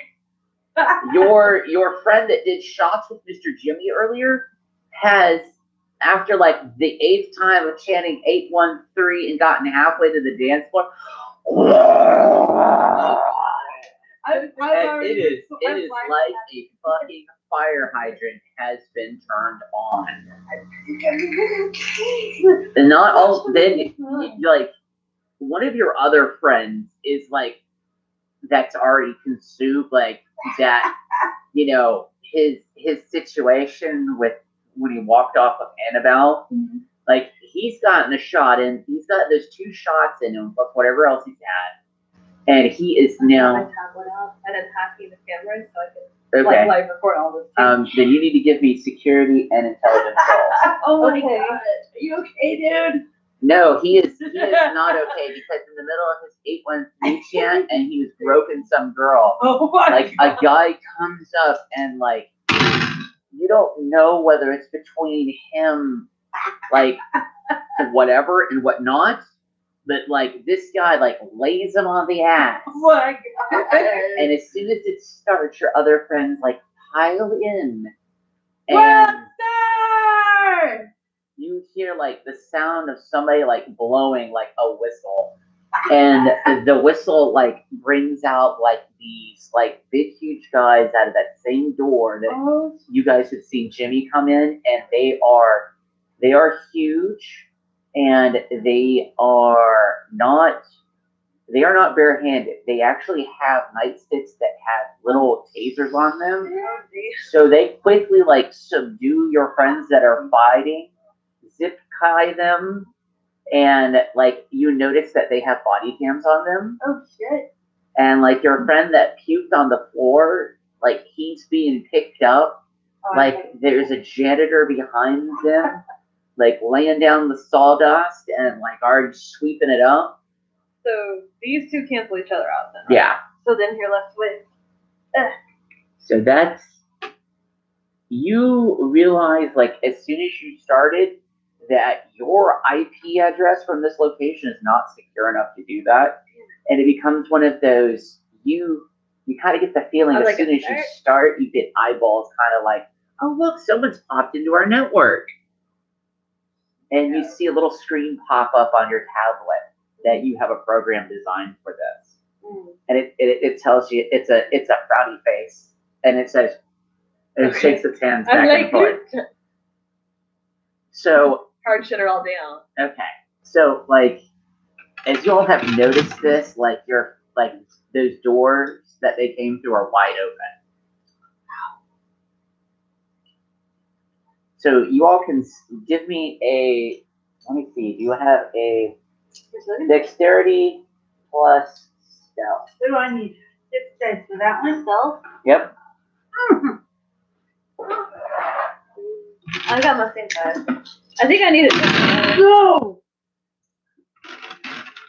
Your friend that did shots with Mr. Jimmy earlier has, after like the 8th time of chanting 813 and gotten halfway to the dance floor, and it is like a fucking fire hydrant has been turned on. And not all, then like one of your other friends is like, that's already consumed, like that, his situation with when he walked off of Annabelle, like he's gotten a shot in, he's got those 2 shots in him, plus whatever else he's had. And he is now. I have one out and I'm hacking the cameras so I can Okay. live record all this. Then you need to give me security and intelligence roles. Oh my Okay. god. Are you okay, dude? No, he is not okay because in the middle of his 813 chant and he was groping some girl. Oh my Like a guy comes up and like you don't know whether it's between him like whatever and whatnot, but like this guy like lays him on the ass. Oh my god. And as soon as it starts, your other friends like pile in. And Webster! you hear like the sound of somebody like blowing like a whistle. And the whistle like brings out like these like big huge guys out of that same door that you guys have seen Jimmy come in, and they are huge, and they are not barehanded. They actually have nightsticks that have little tasers on them. So they quickly like subdue your friends that are fighting, zip tie them, and like you notice that they have body cams on them. Oh shit. And like your friend that puked on the floor, like he's being picked up. Like there's a janitor behind them, like laying down the sawdust and like already sweeping it up. So these 2 cancel each other out then, right? Yeah. So then you're left with... So that's, you realize like as soon as you started that your IP address from this location is not secure enough to do that, and it becomes one of those you kind of get the feeling as soon as you start, you get eyeballs kind of like, oh look, someone's popped into our network, and you see a little screen pop up on your tablet that you have a program designed for this, and it tells you it's a frowny face, and it says, and it shakes its hands back and forth. So hard shut it all down. Okay, so like, as you all have noticed this, like those doors that they came through are wide open. So you all can give me a. Let me see. Do you have a dexterity plus stealth? What do I need? 6 dice for that one? Stealth? Yep. I got my same size. I think I need it. No!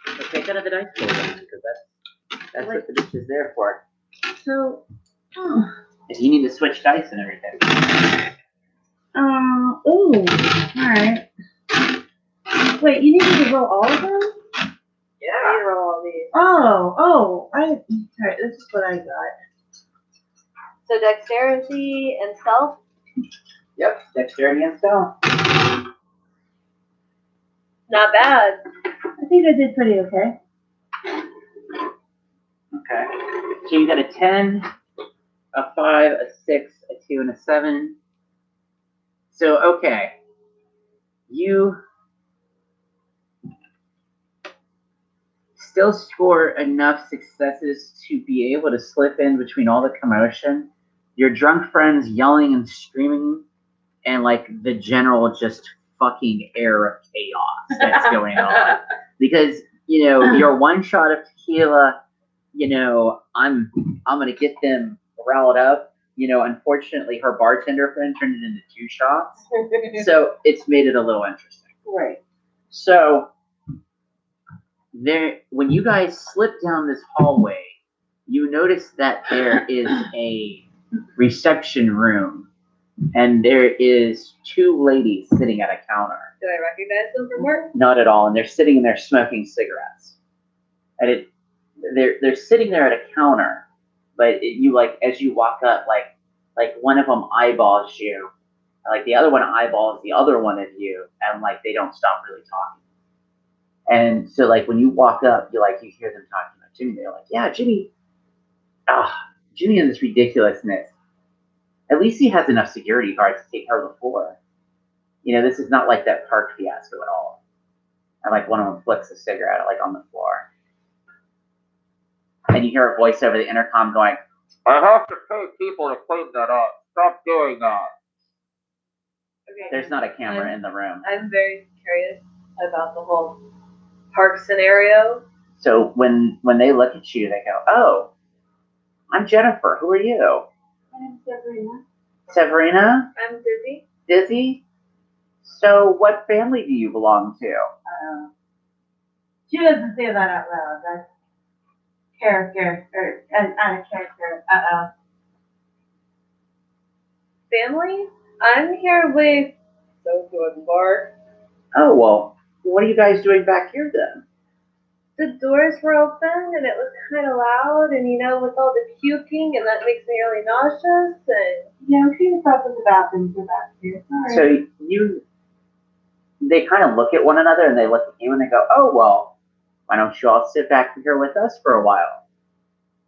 Okay, take out of the dice pool then, because that's what the bitch is there for. So, If you need to switch dice and everything. Alright. Wait, you need me to roll all of them? Yeah. I need to roll all these. Alright, this is what I got. So dexterity and stealth? Yep, dexterity and stealth. Not bad. I think I did pretty okay. Okay. So you got a 10, a 5, a 6, a 2, and a 7. So, okay. You still score enough successes to be able to slip in between all the commotion. Your drunk friends yelling and screaming, and like the general just fucking air of chaos that's going on. Because, you're one shot of tequila, I'm gonna get them riled up. Unfortunately her bartender friend turned it into 2 shots. So it's made it a little interesting. Right. So when you guys slip down this hallway, you notice that there is a reception room, and there is 2 ladies sitting at a counter. Did I recognize them from work? Not at all, and they're sitting there smoking cigarettes. And they're sitting there at a counter, but as you walk up, like one of them eyeballs you, and like the other one eyeballs the other one of you, and like they don't stop really talking. And so like when you walk up, you hear them talking about Jimmy. They're like, yeah, Jimmy and this ridiculousness. At least he has enough security guards to take care of the floor. This is not like that park fiasco at all. And like one of them flicks a cigarette like on the floor. And you hear a voice over the intercom going, I have to pay people to clean that up. Stop doing that. Okay. There's not a camera in the room. I'm very curious about the whole park scenario. So when they look at you, they go, oh, I'm Jennifer. Who are you? My name's Severina. Severina? I'm Dizzy. Dizzy? So what family do you belong to? She doesn't say that out loud. That's character, or not a character. Family? I'm here with Sophie and Bart. Oh, well, what are you guys doing back here then? The doors were open and it was kind of loud, and with all the puking, and that makes me really nauseous. And she was up in the bathroom for that too. Sorry. So they kind of look at one another, and they look at you and they go, oh, well, why don't you all sit back here with us for a while?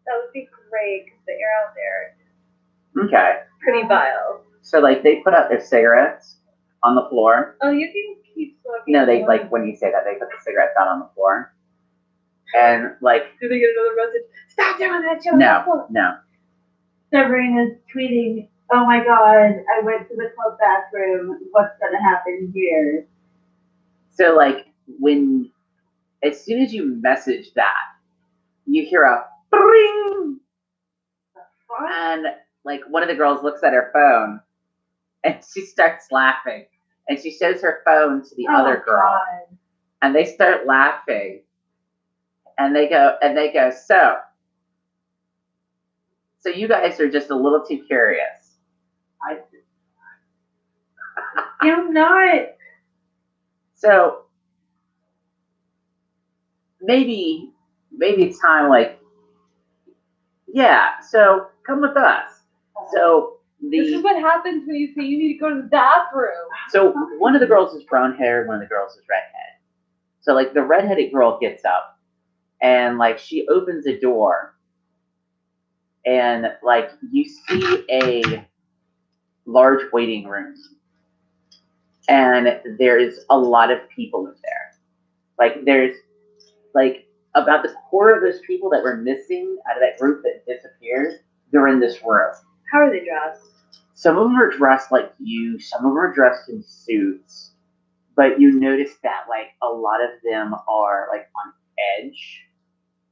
That would be great, because the air out there is Okay. pretty vile. So they put out their cigarettes on the floor. Oh, you can keep smoking. No, they when you say that, they put the cigarettes out on the floor. And do they get another message? Stop doing that, Joe. No. Sabrina's tweeting, oh my god, I went to the club bathroom. What's gonna happen here? So as soon as you message that, you hear a ring, and one of the girls looks at her phone, and she starts laughing, and she shows her phone to the other girl, God. and they start laughing. And they go, so you guys are just a little too curious. I'm not. So maybe it's time. Like, yeah. So come with us. So This is what happens when you say you need to go to the bathroom. So one of the girls is brown hair, one of the girls is redhead. So like the redheaded girl gets up and like she opens a door and like you see a large waiting room and there's a lot of people in there. Like there's like about the quarter of those people that were missing out of that group that disappeared, they're in this room. How are they dressed? Some of them are dressed like you, some of them are dressed in suits, but you notice that like a lot of them are like on edge.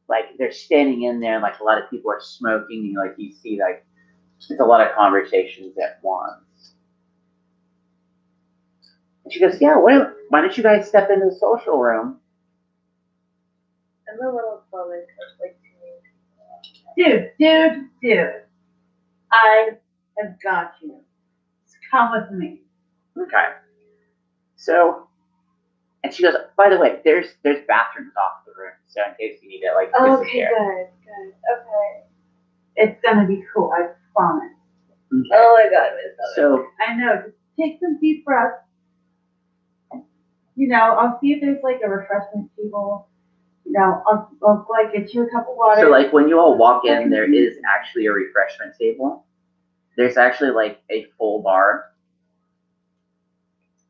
Like they're standing in there, like a lot of people are smoking, and like you see like it's a lot of conversations at once. And she goes, "Yeah, why don't you guys step into the social room?" I'm a little phobic of like teenage Dude. I have got you. Just come with me. Okay. So, and she goes, "By the way, there's bathrooms off the room, so in case you need to like Okay, disappear." good. Okay. It's gonna be cool, I promise. Okay. Oh my god, Miss Ellen. So I know, just take some deep breaths. You know, I'll see if there's like a refreshment table. You know, I'll like get you a cup of water. So like when you all walk in, there is actually a refreshment table. There's actually like a full bar.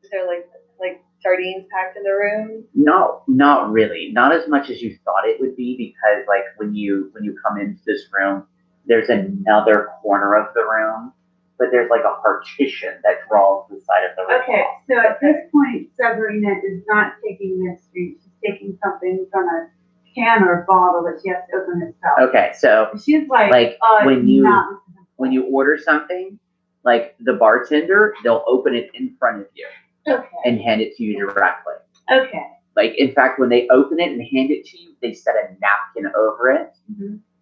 Is there like sardines packed in the room? No, not really. Not as much as you thought it would be, because like when you come into this room, there's another corner of the room, but there's like a partition that draws the side of the room. Okay, off. so at this point, Sabrina is not taking this drink. She's taking something from a can or a bottle that she has to open herself. Okay, so She's like when you not when you order something, like the bartender, they'll open it in front of you and hand it to you directly. Okay. Like in fact, when they open it and hand it to you, they set a napkin over it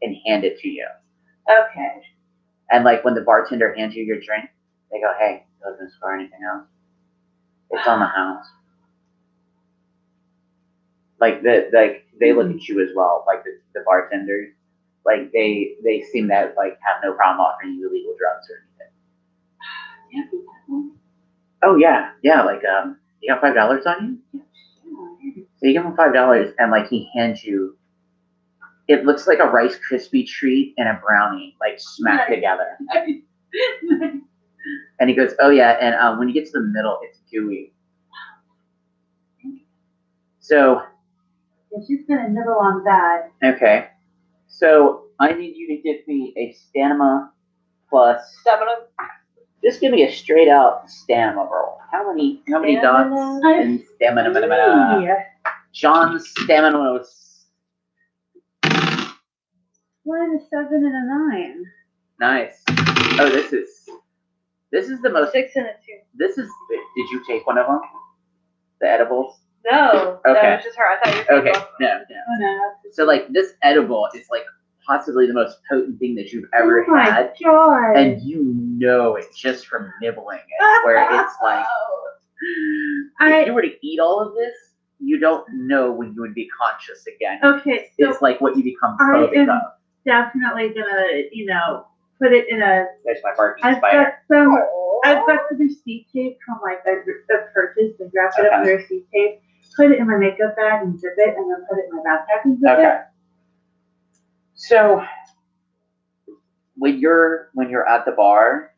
and hand it to you. Okay. And like when the bartender hands you your drink, they go, "Hey, doesn't score anything else. It's on the house." Like they look at you as well, like the bartenders, like they seem to like have no problem offering you illegal drugs or anything. Oh yeah, like you got $5 on you? So you give him $5 and like he hands you, it looks like a Rice Krispie treat and a brownie like smacked together. And he goes, "Oh yeah, and when you get to the middle, it's gooey." So Yeah, she's gonna nibble on that. okay, so I need you to give me a stamina plus. Stamina. Just give me a straight out stamina roll. How many dots in stamina? Yeah. John's stamina was One, a 7, and a 9. nice. Oh, this is the most. 6 and a 2. This is. Did you take one of them? The edibles? No. Okay. That was just her. I thought you were Okay. No. Oh no. So like this edible is like possibly the most potent thing that you've ever Oh my had, God. and you know it just from nibbling it. Where it's like, if you were to eat all of this, you don't know when you would be conscious again. Okay, so It's like what you become I phobic am of. definitely gonna, put it in a. There's my barking I've spider. got some receipt tape from like a purchase and wrap it up in receipt tape. Put it in my makeup bag and zip it, and then put it in my backpack and zip it. So when you're at the bar,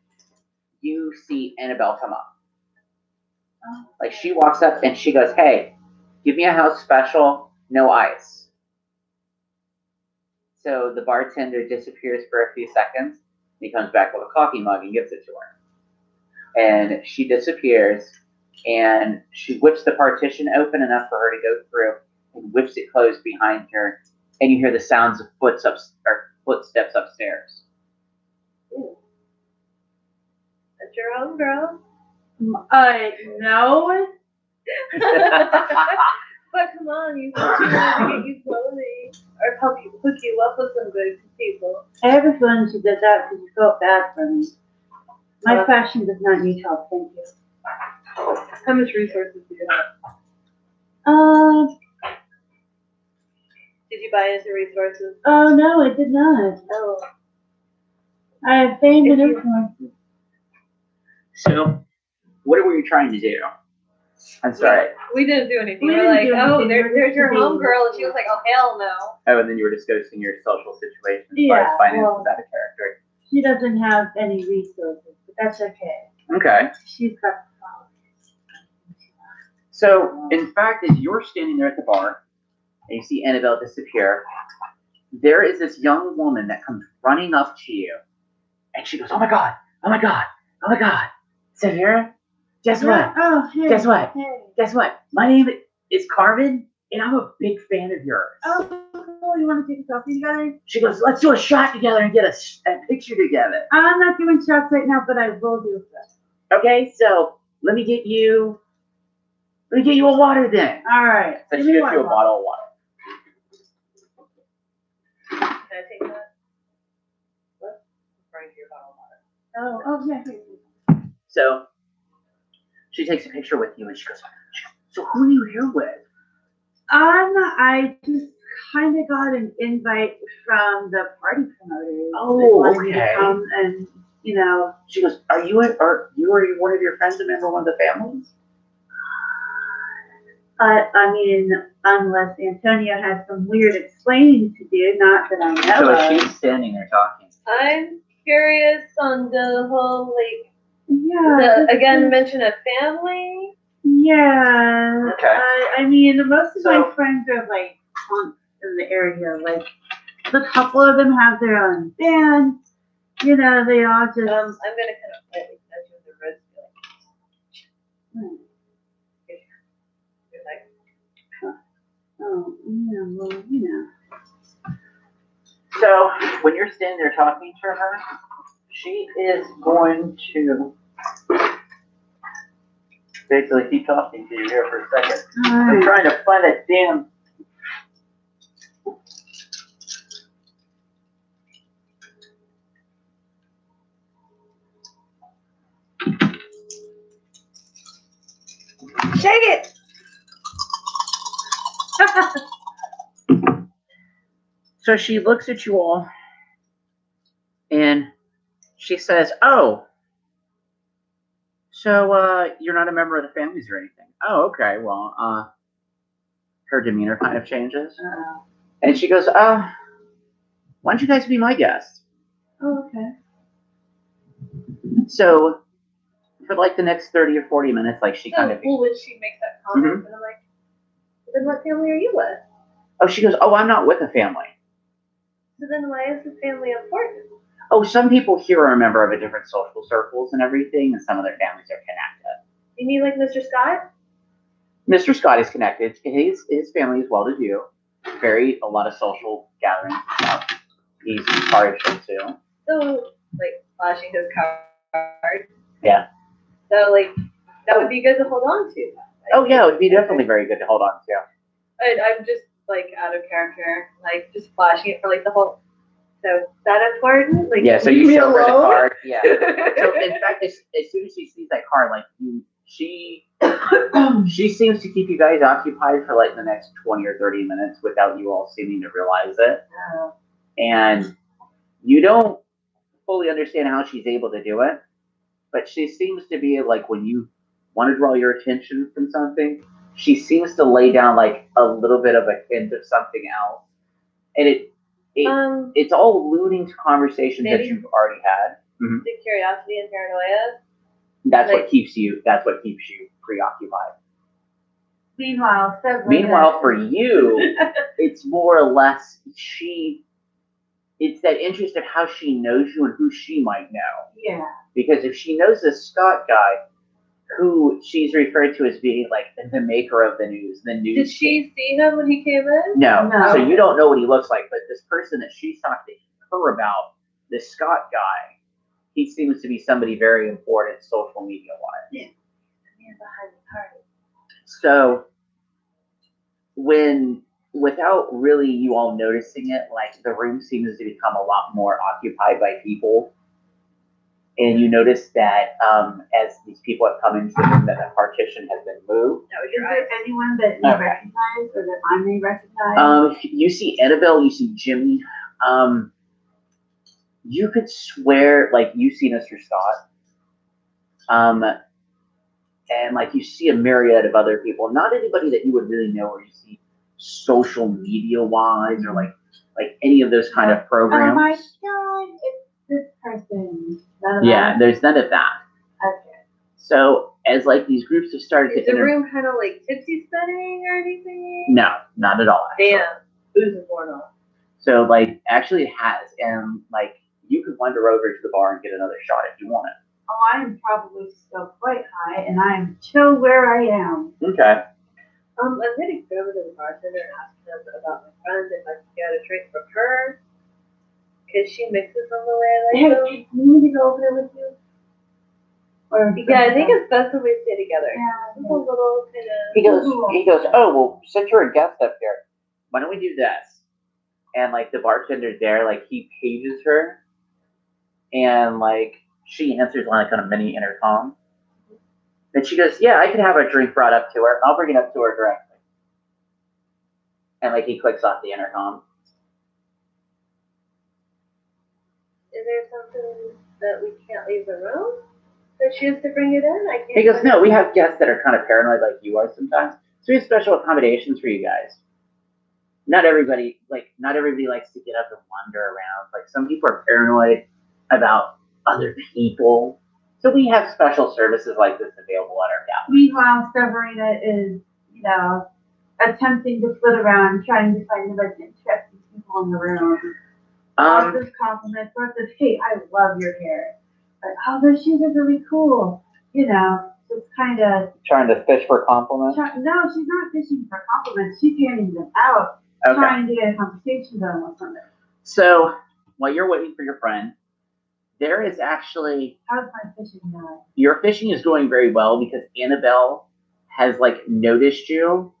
you see Annabelle come up. Like she walks up and she goes, "Hey, give me a house special, no ice." So the bartender disappears for a few seconds. And he comes back with a coffee mug and gives it to her. And she disappears, and she whips the partition open enough for her to go through, and whips it closed behind her. And you hear the sounds of footsteps upstairs. Ooh. That's your own girl. No. But come on, you said you wanted to get you clothing or help you hook you up with some good people. I have a feeling she did that because she felt bad for me. My fashion does not need help, thank you. How much resources do you have? you buy into resources? Oh no, I did not. Oh. I have fame If and you- influence. So, what were you trying to do? I'm sorry. We didn't do anything. We We're didn't like, do oh, anything. there's your We're just homegirl. And she was like, oh, hell no. Oh, and then you were discussing your social situation as far Yeah, as finances well- out of character. She doesn't have any resources, but that's okay. Okay. She's got the followers. So, in fact, as you're standing there at the bar and you see Annabelle disappear, there is this young woman that comes running up to you, and she goes, "Oh my God! Oh my God! Oh my God! Severa, guess what? Oh, hey. Guess what? Hey. Guess what? My name is Carmen, and I'm a big fan of yours." Oh, cool. You want to take a selfie together? She goes, "Let's do a shot together and get a picture together." I'm not doing shots right now, but I will do that. Okay, so let me get you a water then. All right. So Give she me gets you a one. bottle of water. Can I take that? What? Right to your bottle of water. Oh, yeah. Here. So she takes a picture with you and she goes, "So who are you here with?" I just kind of got an invite from the party promoters. Oh, They wanted me to okay. come and, She goes, "Are you one of your friends, a member of one of the families?" I mean, unless Antonio has some weird explaining to do, not that I know So of. she's standing there talking. I'm curious on the whole, like, Yeah. again, mention a family. Yeah. Okay. I mean, most of So- my friends are like punks in the area. Like, a couple of them have their own band. They all just. I'm gonna kind of like touch you with the wrist. Hmm. You're like, Oh, yeah, well, So when you're standing there talking to her, she is going to basically keep talking to you here for a second. I'm Alright. trying to find that damn. shake it! So she looks at you all and she says, "Oh, so you're not a member of the families or anything?" "Oh, okay. Well, her demeanor kind of changes. And she goes, "Why don't you guys be my guests?" Oh, okay. So for like the next 30 or 40 minutes, like she kind So of, cool when she makes that comment, and I'm like, then what family are you with? oh, she goes, "Oh, I'm not with a family." So then why is the family important? Oh, some people here are a member of a different social circles and everything, and some of their families are connected. You mean like Mr. Scott? Mr. Scott is connected. His family is well-to-do. A lot of social gatherings and stuff. He's partial too. So, like, flashing his card. Yeah. So, like, that would be good to hold on to. Like, Oh yeah, it would be definitely very good to hold on to. I'm just, like, out of character. Like, just flashing it for, like, the whole... So, is that important? Like, Yeah, so leave you me show her the alone? card. Yeah. So in fact, as soon as she sees that card, like she seems to keep you guys occupied for like the next 20 or 30 minutes without you all seeming to realize it. And you don't fully understand how she's able to do it, but she seems to be like when you want to draw your attention from something, she seems to lay down like a little bit of a hint of something else. And it's all alluding to conversations that maybe you've already had. the curiosity and paranoia. That's Like- what keeps you preoccupied. Meanwhile, For you, it's more or less it's that interest of how she knows you and who she might know. Yeah. Because if she knows this Scott guy, who she's referred to as being like the maker of the news. Did she see him when he came in? No. No. So you don't know what he looks like, but this person that she's talked to her about, this Scott guy, he seems to be somebody very important social media wise. Yeah. Behind the party. So without really you all noticing it, like the room seems to become a lot more occupied by people. And you notice that as these people have come into the room, that the partition has been moved. Is there anyone that you recognize or that I may recognize? You see Annabelle, you see Jimmy. You could swear, like, you see Mr. Scott. And, like, you see a myriad of other people. Not anybody that you would really know or you see social media-wise or, like any of those kind of programs. Oh, my God. It's this person. Yeah, there's none of that. Okay. So, as, like, these groups have started Is the room kind of, like, tipsy spinning or anything? No, not at all. Actually. Damn. Booze is going on. So, like, actually it has. And, like, you could wander over to the bar and get another shot if you want it. Oh, I am probably still quite high, and I am chill where I am. Okay. I'm gonna go over to the bartender and ask him about my friend if I can get a drink from her, cause she mixes them the way I like them. Hey, you need to go over there with you? Or Yeah, I think it's best if we stay together. Yeah. It's a little kind of. He goes, oh, well, since you're a guest up here, why don't we do this? And, like, the bartender's there, like, he pages her, and, like, she answers, like, on a mini intercom. And she goes, yeah, I can have a drink brought up to her. I'll bring it up to her directly. And, like, he clicks off the intercom. Is there something that we can't leave the room? That she has to bring it in? I can't. He goes, no, we have guests that are kind of paranoid like you are sometimes. So we have special accommodations for you guys. Not everybody likes to get up and wander around. Like, some people are paranoid about other people. So we have special services like this available at our gallery. Meanwhile, Severina is, attempting to flit around, trying to find the most interesting people in the room. Offers compliments, or says, hey, I love your hair. Like, oh, those shoes are really cool. Just kind of trying to fish for compliments. No, she's not fishing for compliments. She's handing them out, trying to get a conversation going with somebody. So while you're waiting for your friend, there is actually. How's my fishing going? Your fishing is going very well because Annabelle has, like, noticed you,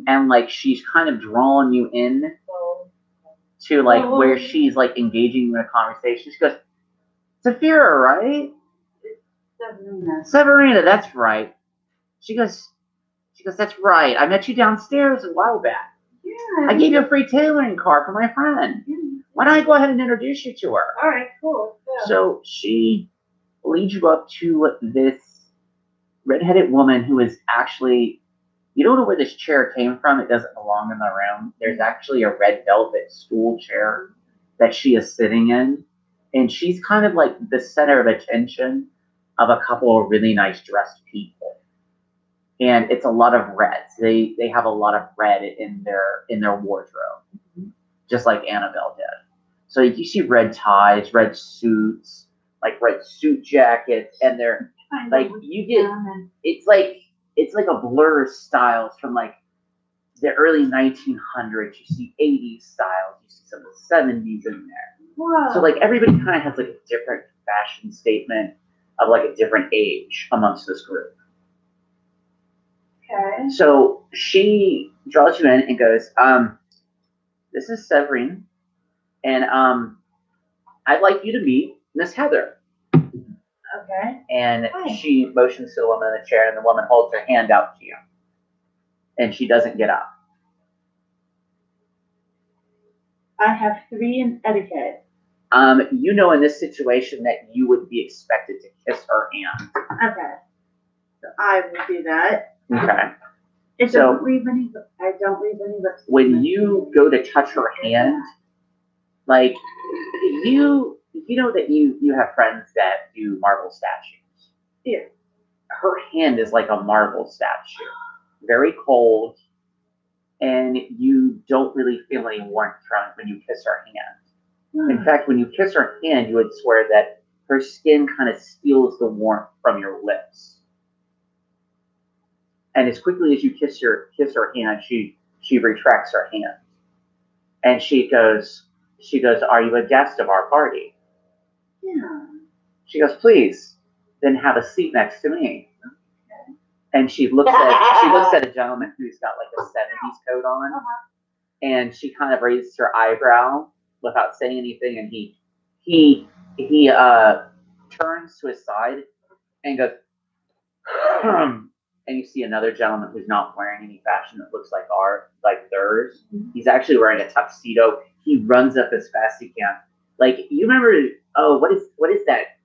and, like, she's kind of drawn you in to, like, where she's, like, engaging in a conversation. She goes, Saphira, right? Severina, that's right. She goes, that's right. I met you downstairs a while back. Yeah. I gave you a free tailoring card for my friend. Yeah. Why don't I go ahead and introduce you to her? All right, cool. Yeah. So she leads you up to this redheaded woman who is actually, you don't know where this chair came from. It doesn't belong in the room. There's actually a red velvet stool chair that she is sitting in. And she's kind of like the center of attention of a couple of really nice dressed people. And it's a lot of reds. They have a lot of red in their wardrobe, just like Annabelle did. So you see red ties, red suits, like red suit jackets, and they're like it's like a blur of styles from like the early 1900s. You see 80s styles, you see some of the 70s in there. Wow. So like everybody kind of has like a different fashion statement of like a different age amongst this group. Okay. So she draws you in and goes, this is Severine, and I'd like you to meet Miss Heather. Okay. And she motions to the woman in the chair, and the woman holds her hand out to you. And she doesn't get up. I have 3 in etiquette. In this situation that you would be expected to kiss her hand. Okay. So I will do that. Okay. I don't leave any lips. When you go to touch her hand, like you know that you have friends that do marble statues. Yeah. Her hand is like a marble statue. Very cold, and you don't really feel any warmth from it when you kiss her hand. In fact, when you kiss her hand, you would swear that her skin kind of steals the warmth from your lips. And as quickly as you kiss her hand, she retracts her hand. And she goes, are you a guest of our party? Yeah. She goes, please, then have a seat next to me. Okay. And she looks at a gentleman who's got like a 70s coat on, and she kind of raises her eyebrow without saying anything, and he turns to his side and goes, and you see another gentleman who's not wearing any fashion that looks like theirs. He's actually wearing a tuxedo. He runs up as fast as he can. Like, you remember? Oh, what is that?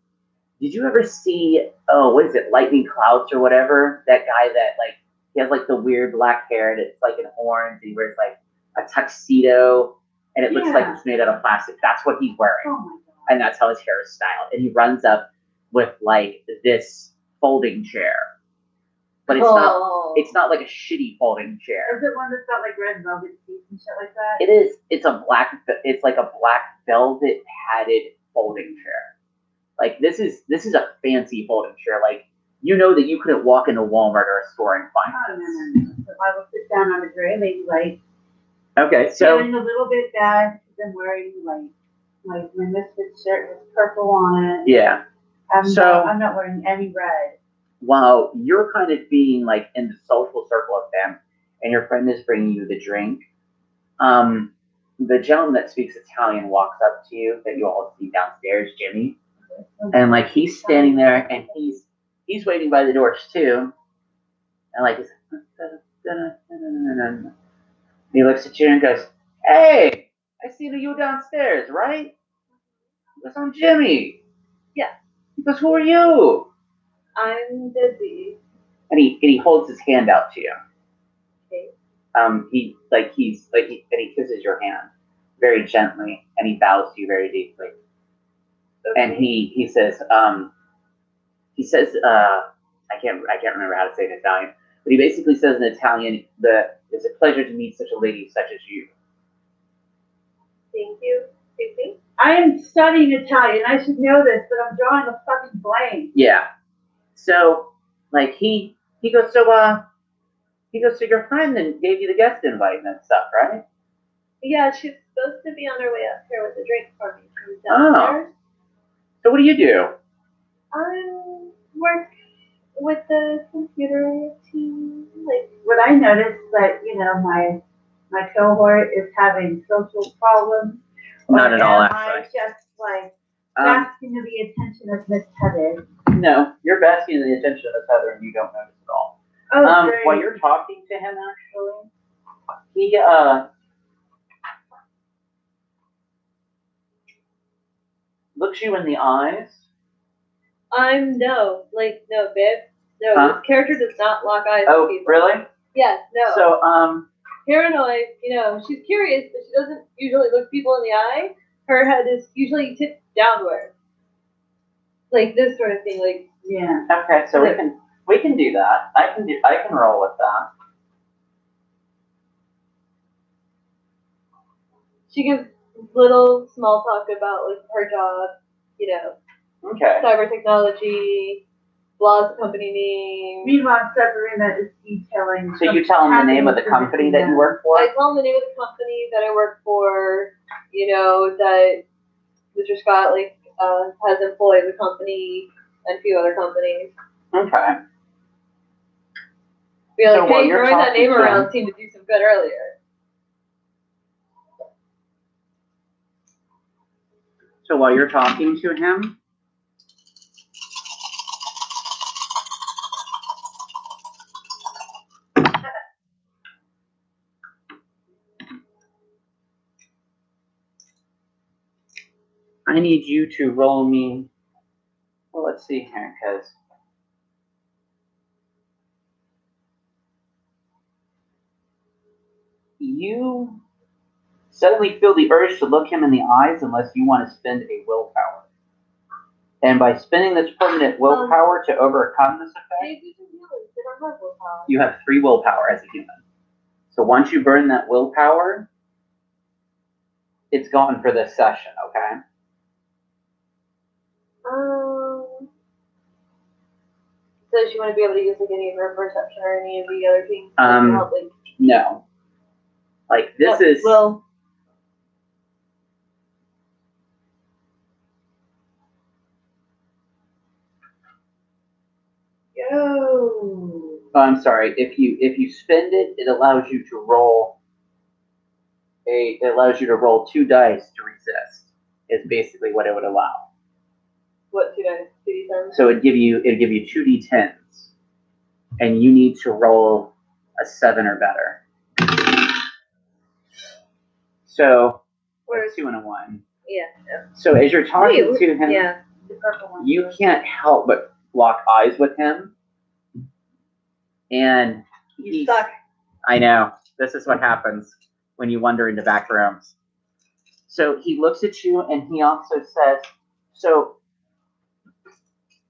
Did you ever see? Oh, what is it? Lightning Clouds or whatever? That guy that like he has like the weird black hair and it's like in horns. And he wears like a tuxedo and it looks like it's made out of plastic. That's what he's wearing, Oh my god. and that's how his hair is styled. And he runs up with like this folding chair, but it's not like a shitty folding chair. Is it one that's got like red velvet seats and shit like that? It is. It's like a black velvet padded folding chair. Like this is a fancy folding chair. Like you know that you couldn't walk into Walmart or a store and find this. No. So I will sit down on a gray lady like. Okay, so feeling a little bit bad because I'm wearing like my misfit shirt with purple on it. Yeah. I'm not wearing any red. While you're kind of being like in the social circle of them, and your friend is bringing you the drink, the gentleman that speaks Italian walks up to you that you all see downstairs, Jimmy, and like he's standing there and he's waiting by the doors too, and like he looks at you and goes, "Hey, I see that you downstairs, right?" He goes, "I'm Jimmy." Yeah. He goes, "Who are you?" I'm busy. And he holds his hand out to you. Okay. He kisses your hand very gently, and he bows to you very deeply. Okay. And he says, I can't remember how to say it in Italian, but he basically says in Italian that it's a pleasure to meet such a lady such as you. Thank you. Susie? I am studying Italian. I should know this, but I'm drawing a fucking blank. Yeah. So like he goes, so your friend then gave you the guest invite and stuff, right? Yeah, she's supposed to be on her way up here with a drink for me from downstairs. So what do you do? I work with the computer team. Like, what I noticed that my cohort is having social problems. Not at all, am actually. I just like basking in the attention of Miss Heather? No, you're basking in the attention of Miss Heather, and you don't notice at all. Oh, great. While you're talking to him, actually, he looks you in the eyes. no, babe. No, this character does not lock eyes with people. Really? Yes, no. So, paranoid, she's curious, but she doesn't usually look people in the eye. Her head is usually tipped downward. Like this sort of thing, like. Yeah. Okay, so we can do that. I can roll with that. She gives little small talk about like her job, Okay. cyber technology, Blah's company name. Meanwhile, Severina is detailing. So you tell him the name of the company that you work for? I tell him the name of the company that I work for. That Mr. Scott has employed the company and a few other companies. Okay. Be like, hey, throwing that name around seemed to do some good earlier. So while you're talking to him, I need you to roll me. Well, let's see here, because you suddenly feel the urge to look him in the eyes unless you want to spend a willpower. And by spending this permanent willpower to overcome this effect, you have 3 willpower as a human. So once you burn that willpower, it's gone for this session, okay? Does she want to be able to use any of her perception or any of the other things? No. Like this is. Well. Oh, I'm sorry. If you spend it, it allows you to roll 2 dice to resist. Is basically what it would allow. What 2 dice? 2d10? So it'd give you 2d10s, and you need to roll a 7 or better. So Where's 2 and a 1. Yeah. So as you're talking to him, Yeah. you can't help but lock eyes with him, and You suck. I know. This is what happens when you wander into back rooms. So he looks at you, and he also says, "So,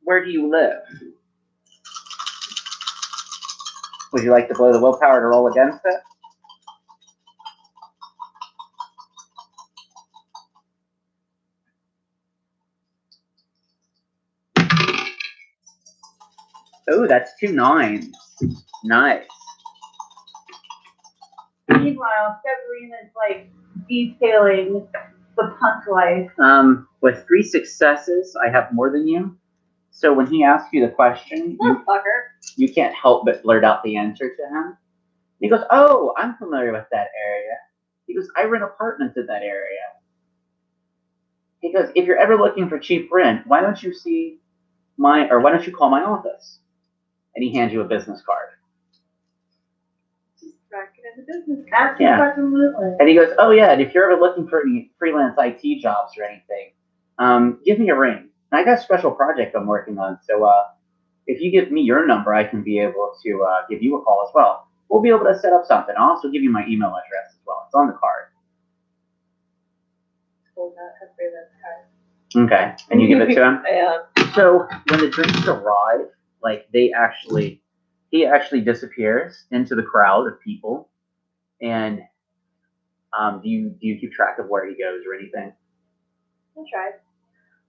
where do you live? Would you like to blow the willpower to roll against it?" Oh, that's 2 9s. Nice. Meanwhile, Severine is like detailing the punk life. With 3 successes, I have more than you. So when he asks you the question, you can't help but blurt out the answer to him. He goes, "Oh, I'm familiar with that area." He goes, "I rent apartments in that area." He goes, "If you're ever looking for cheap rent, why don't you why don't you call my office?" And he hands you a business card. Just cracking in the business. Absolutely. And he goes, "Oh yeah, and if you're ever looking for any freelance IT jobs or anything, give me a ring. I got a special project I'm working on, so if you give me your number, I can be able to give you a call as well. We'll be able to set up something. I'll also give you my email address as well. It's on the card." Okay, and you give it to him? Yeah. So when the drinks arrive, like he actually disappears into the crowd of people. And do you keep track of where he goes or anything? I'll try.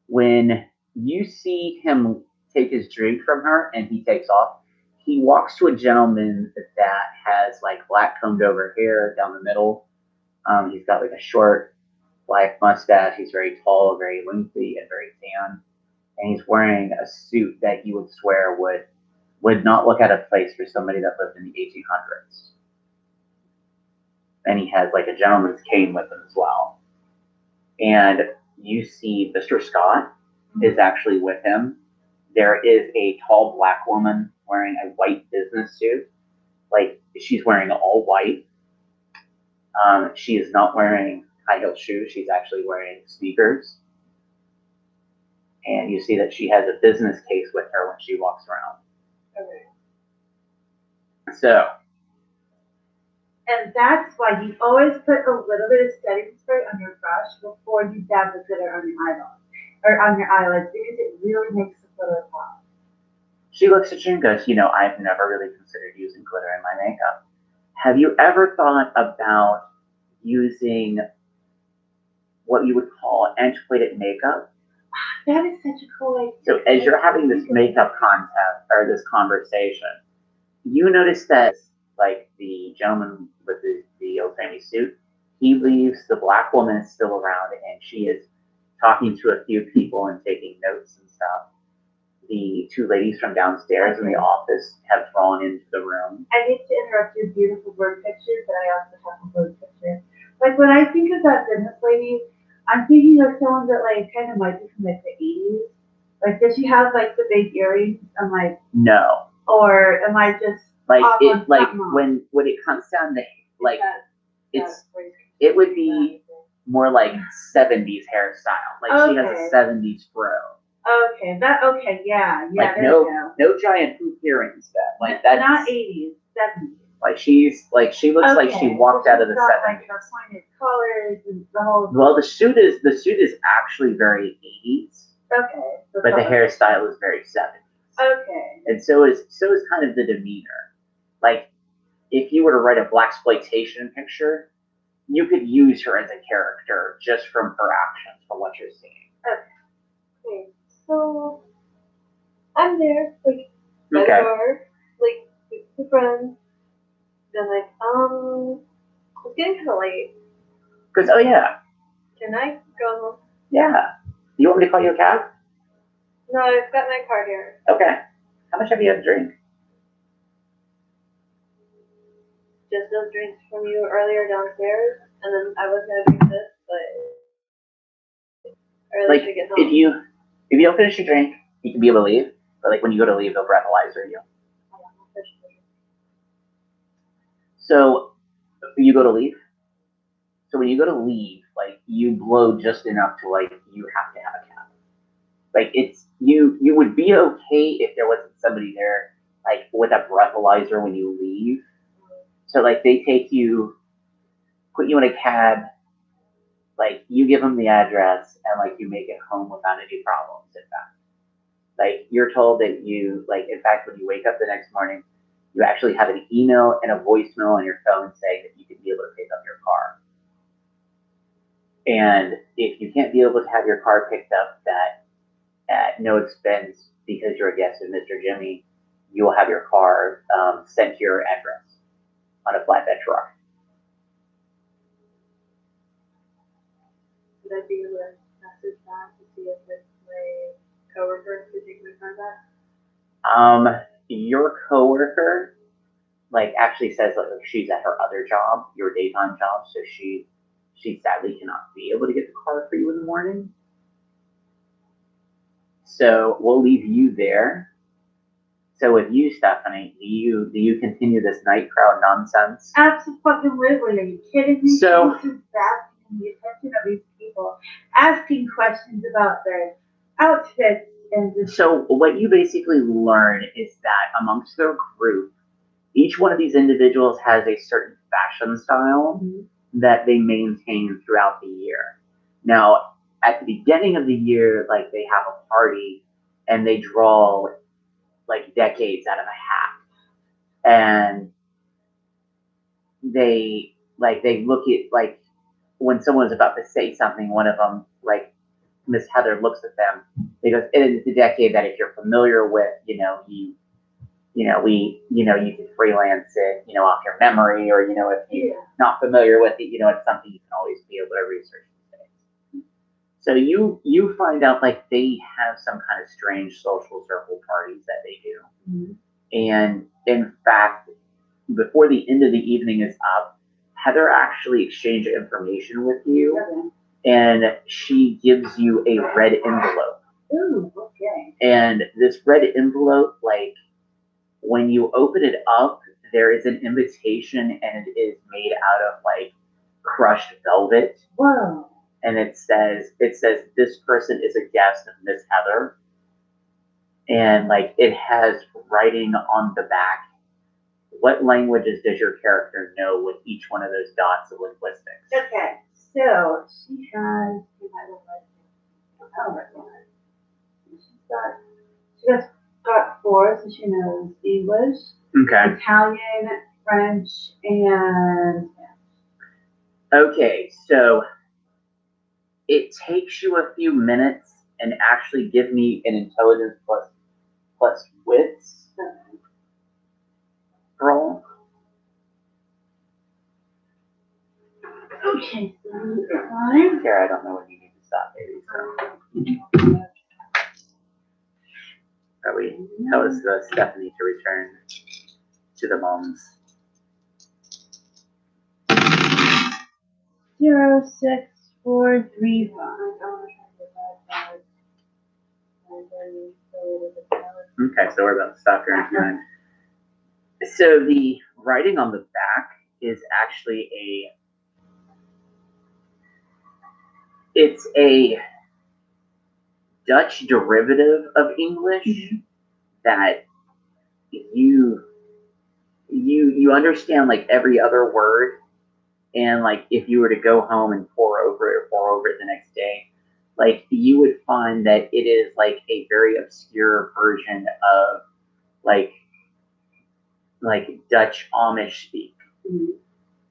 When you see him take his drink from her and he takes off, he walks to a gentleman that has like black combed over hair down the middle. He's got like a short black mustache. He's very tall, very lengthy, and very tan. And he's wearing a suit that you would swear would not look out of place for somebody that lived in the 1800s. And he has like a gentleman's cane with him as well. And you see Mr. Scott is actually with him. There is a tall black woman wearing a white business suit. Like she's wearing all white. She is not wearing high heel shoes. She's actually wearing sneakers. And you see that she has a business case with her when she walks around. Okay. So. And that's why you always put a little bit of setting spray on your brush before you dab the glitter on your eyeball or on your eyelids, because it really makes the glitter pop. She looks at you and goes, "I've never really considered using glitter in my makeup. Have you ever thought about using what you would call antiquated makeup?" That is such a cool idea. So as you're having this makeup contest or this conversation, you notice that like the gentleman with the old-timey suit, he leaves. The black woman is still around, and she is talking to a few people and taking notes and stuff. The 2 ladies from downstairs in the office have drawn into the room. I hate to interrupt your beautiful word picture, but I also have a word picture. Like when I think of that business lady, I'm thinking of someone that like kind of might be from like the 80s. Like does she have like the big earrings? I'm like no. Or am I just like it? Like when it comes down to like it would be more like 70s hairstyle. Like she has a 70s fro. Okay, yeah. Like no giant hoop earrings. Like that's not 80s, 70s. Like she looks like she walked out of the 70s. Like the pointed collars and the whole. Well, the suit is actually very 80s. Okay. But the hairstyle is very 70s. Okay. And so is kind of the demeanor. Like if you were to write a blaxploitation picture, you could use her as a character just from her actions, from what you're seeing. Okay. So I'm there, like by the door, like with the friends. Then like, it's getting kind of late. Because oh yeah. Can I go home? Yeah. You want me to call you a cab? No, I've got my car here. Okay. How much have you had to drink? Just those drinks from you earlier downstairs, and then I was gonna drink this, but I really should get home. If you you'll finish your drink, you can be able to leave. But like when you go to leave, they'll breathalyzer you. So you go to leave. So when you go to leave, like you blow just enough to like you have to have a cab. Like it's you would be okay if there wasn't somebody there like with a breathalyzer when you leave. So like they take you, put you in a cab, like you give them the address and like you make it home without any problems. In fact, like you're told that you like in fact when you wake up the next morning, you actually have an email and a voicemail on your phone saying that you can be able to pick up your car. And if you can't be able to have your car picked up that at no expense because you're a guest of Mr. Jimmy, you will have your car sent to your address on a flatbed truck. Would I be able to message that to see if it's my coworker to take my car back? Your coworker, like, actually says like she's at her other job, your daytime job, so she sadly cannot be able to get the car for you in the morning. So we'll leave you there. So with you, Stephanie, do you continue this night crowd nonsense? Absolutely. Are you kidding me? So- This is basking the attention of these people, asking questions about their outfits and just. So what you basically learn is that amongst their group, each one of these individuals has a certain fashion style that they maintain throughout the year. Now, at the beginning of the year, like they have a party and they draw like decades out of a hat. And they look at like when someone's about to say something, one of them, like Miss Heather looks at them, they go, it is the decade that if you're familiar with, you can freelance it, off your memory, or, if you're not familiar with it, it's something you can always be able to research these days. So you find out like they have some kind of strange social circle parties that they do. And in fact, before the end of the evening is up, Heather actually exchanged information with you, and she gives you a red envelope. Ooh, okay. And this red envelope, like, when you open it up, there is an invitation, and it is made out of like crushed velvet. Whoa. And it says this person is a guest of Miss Heather, and like it has writing on the back. What languages does your character know with each one of those dots of linguistics? Okay, so she has. She's got four, so she knows English, Okay. Italian, French, and. Okay, so it takes you a few minutes and actually give me an intelligence plus wits roll. Okay, so fine. Kara, I don't know when you need to stop, baby. So. Tell us Stephanie to return to the moms. 0, 6, 4, 3, 5. Okay, so we're about to stop here in 9. So the writing on the back is actually it's a Dutch derivative of English that you understand like every other word, and like if you were to go home and pore over it the next day, like you would find that it is like a very obscure version of like Dutch Amish speak.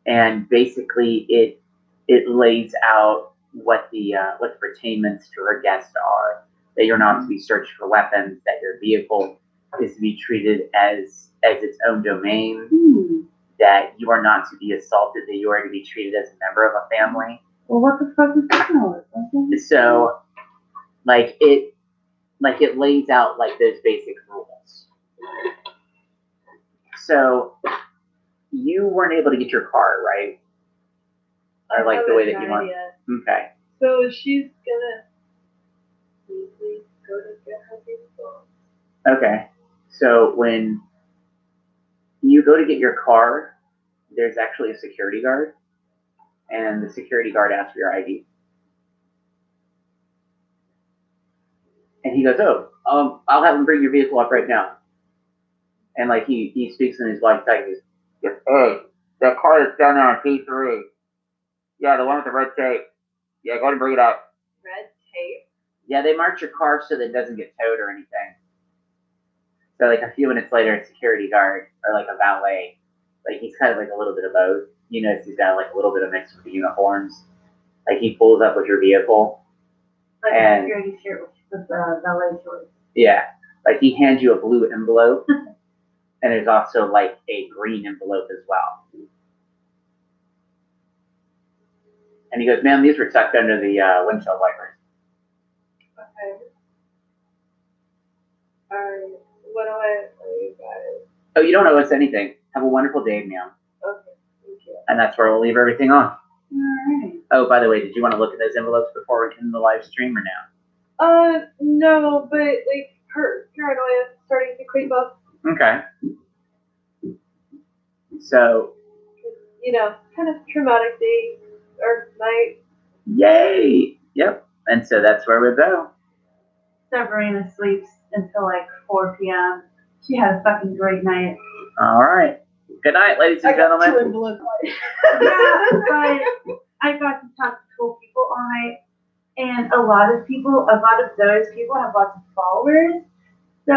And basically it lays out what the pertainments to her guest are, that you're not to be searched for weapons, that your vehicle is to be treated as its own domain, that you are not to be assaulted, that you are to be treated as a member of a family. Well, what the fuck is that? So it lays out like those basic rules. So you weren't able to get your car, right? I like the way that you want. Idea. Okay. So she's gonna go to get her vehicle. Okay. So when you go to get your car, there's actually a security guard, and the security guard asks for your ID. And he goes, "Oh, I'll have him bring your vehicle up right now." And like he speaks in his walkie-talkie. Hey, that car is down there on P3. Yeah, the one with the red tape. Yeah, go ahead and bring it up. Red tape? Yeah, they mark your car so that it doesn't get towed or anything. So like a few minutes later, a security guard or like a valet, like he's kind of like a little bit of both. You notice he's got like a little bit of mix with the uniforms. Like he pulls up with your vehicle. Like And- a security shirt with ballet shorts. Yeah, like he hands you a blue envelope, and there's also like a green envelope as well. And he goes, "Ma'am, these were tucked under the windshield wipers." Okay. Alright. What do I owe you guys? Oh, you don't owe us anything. Have a wonderful day, ma'am. Okay, thank you. And that's where we'll leave everything on. Alright. Oh, by the way, did you want to look at those envelopes before we can the live stream or now? No, but like her paranoia is starting to creep up. Okay. So, You know, kind of traumatic day or night. yay! Yep. And so that's where we go. Sabrina sleeps until like 4 p.m. She had a fucking great night. All right. Good night, ladies and gentlemen. envelopes. Yeah, but I got to talk to cool people all night. And a lot of those people have lots of followers. So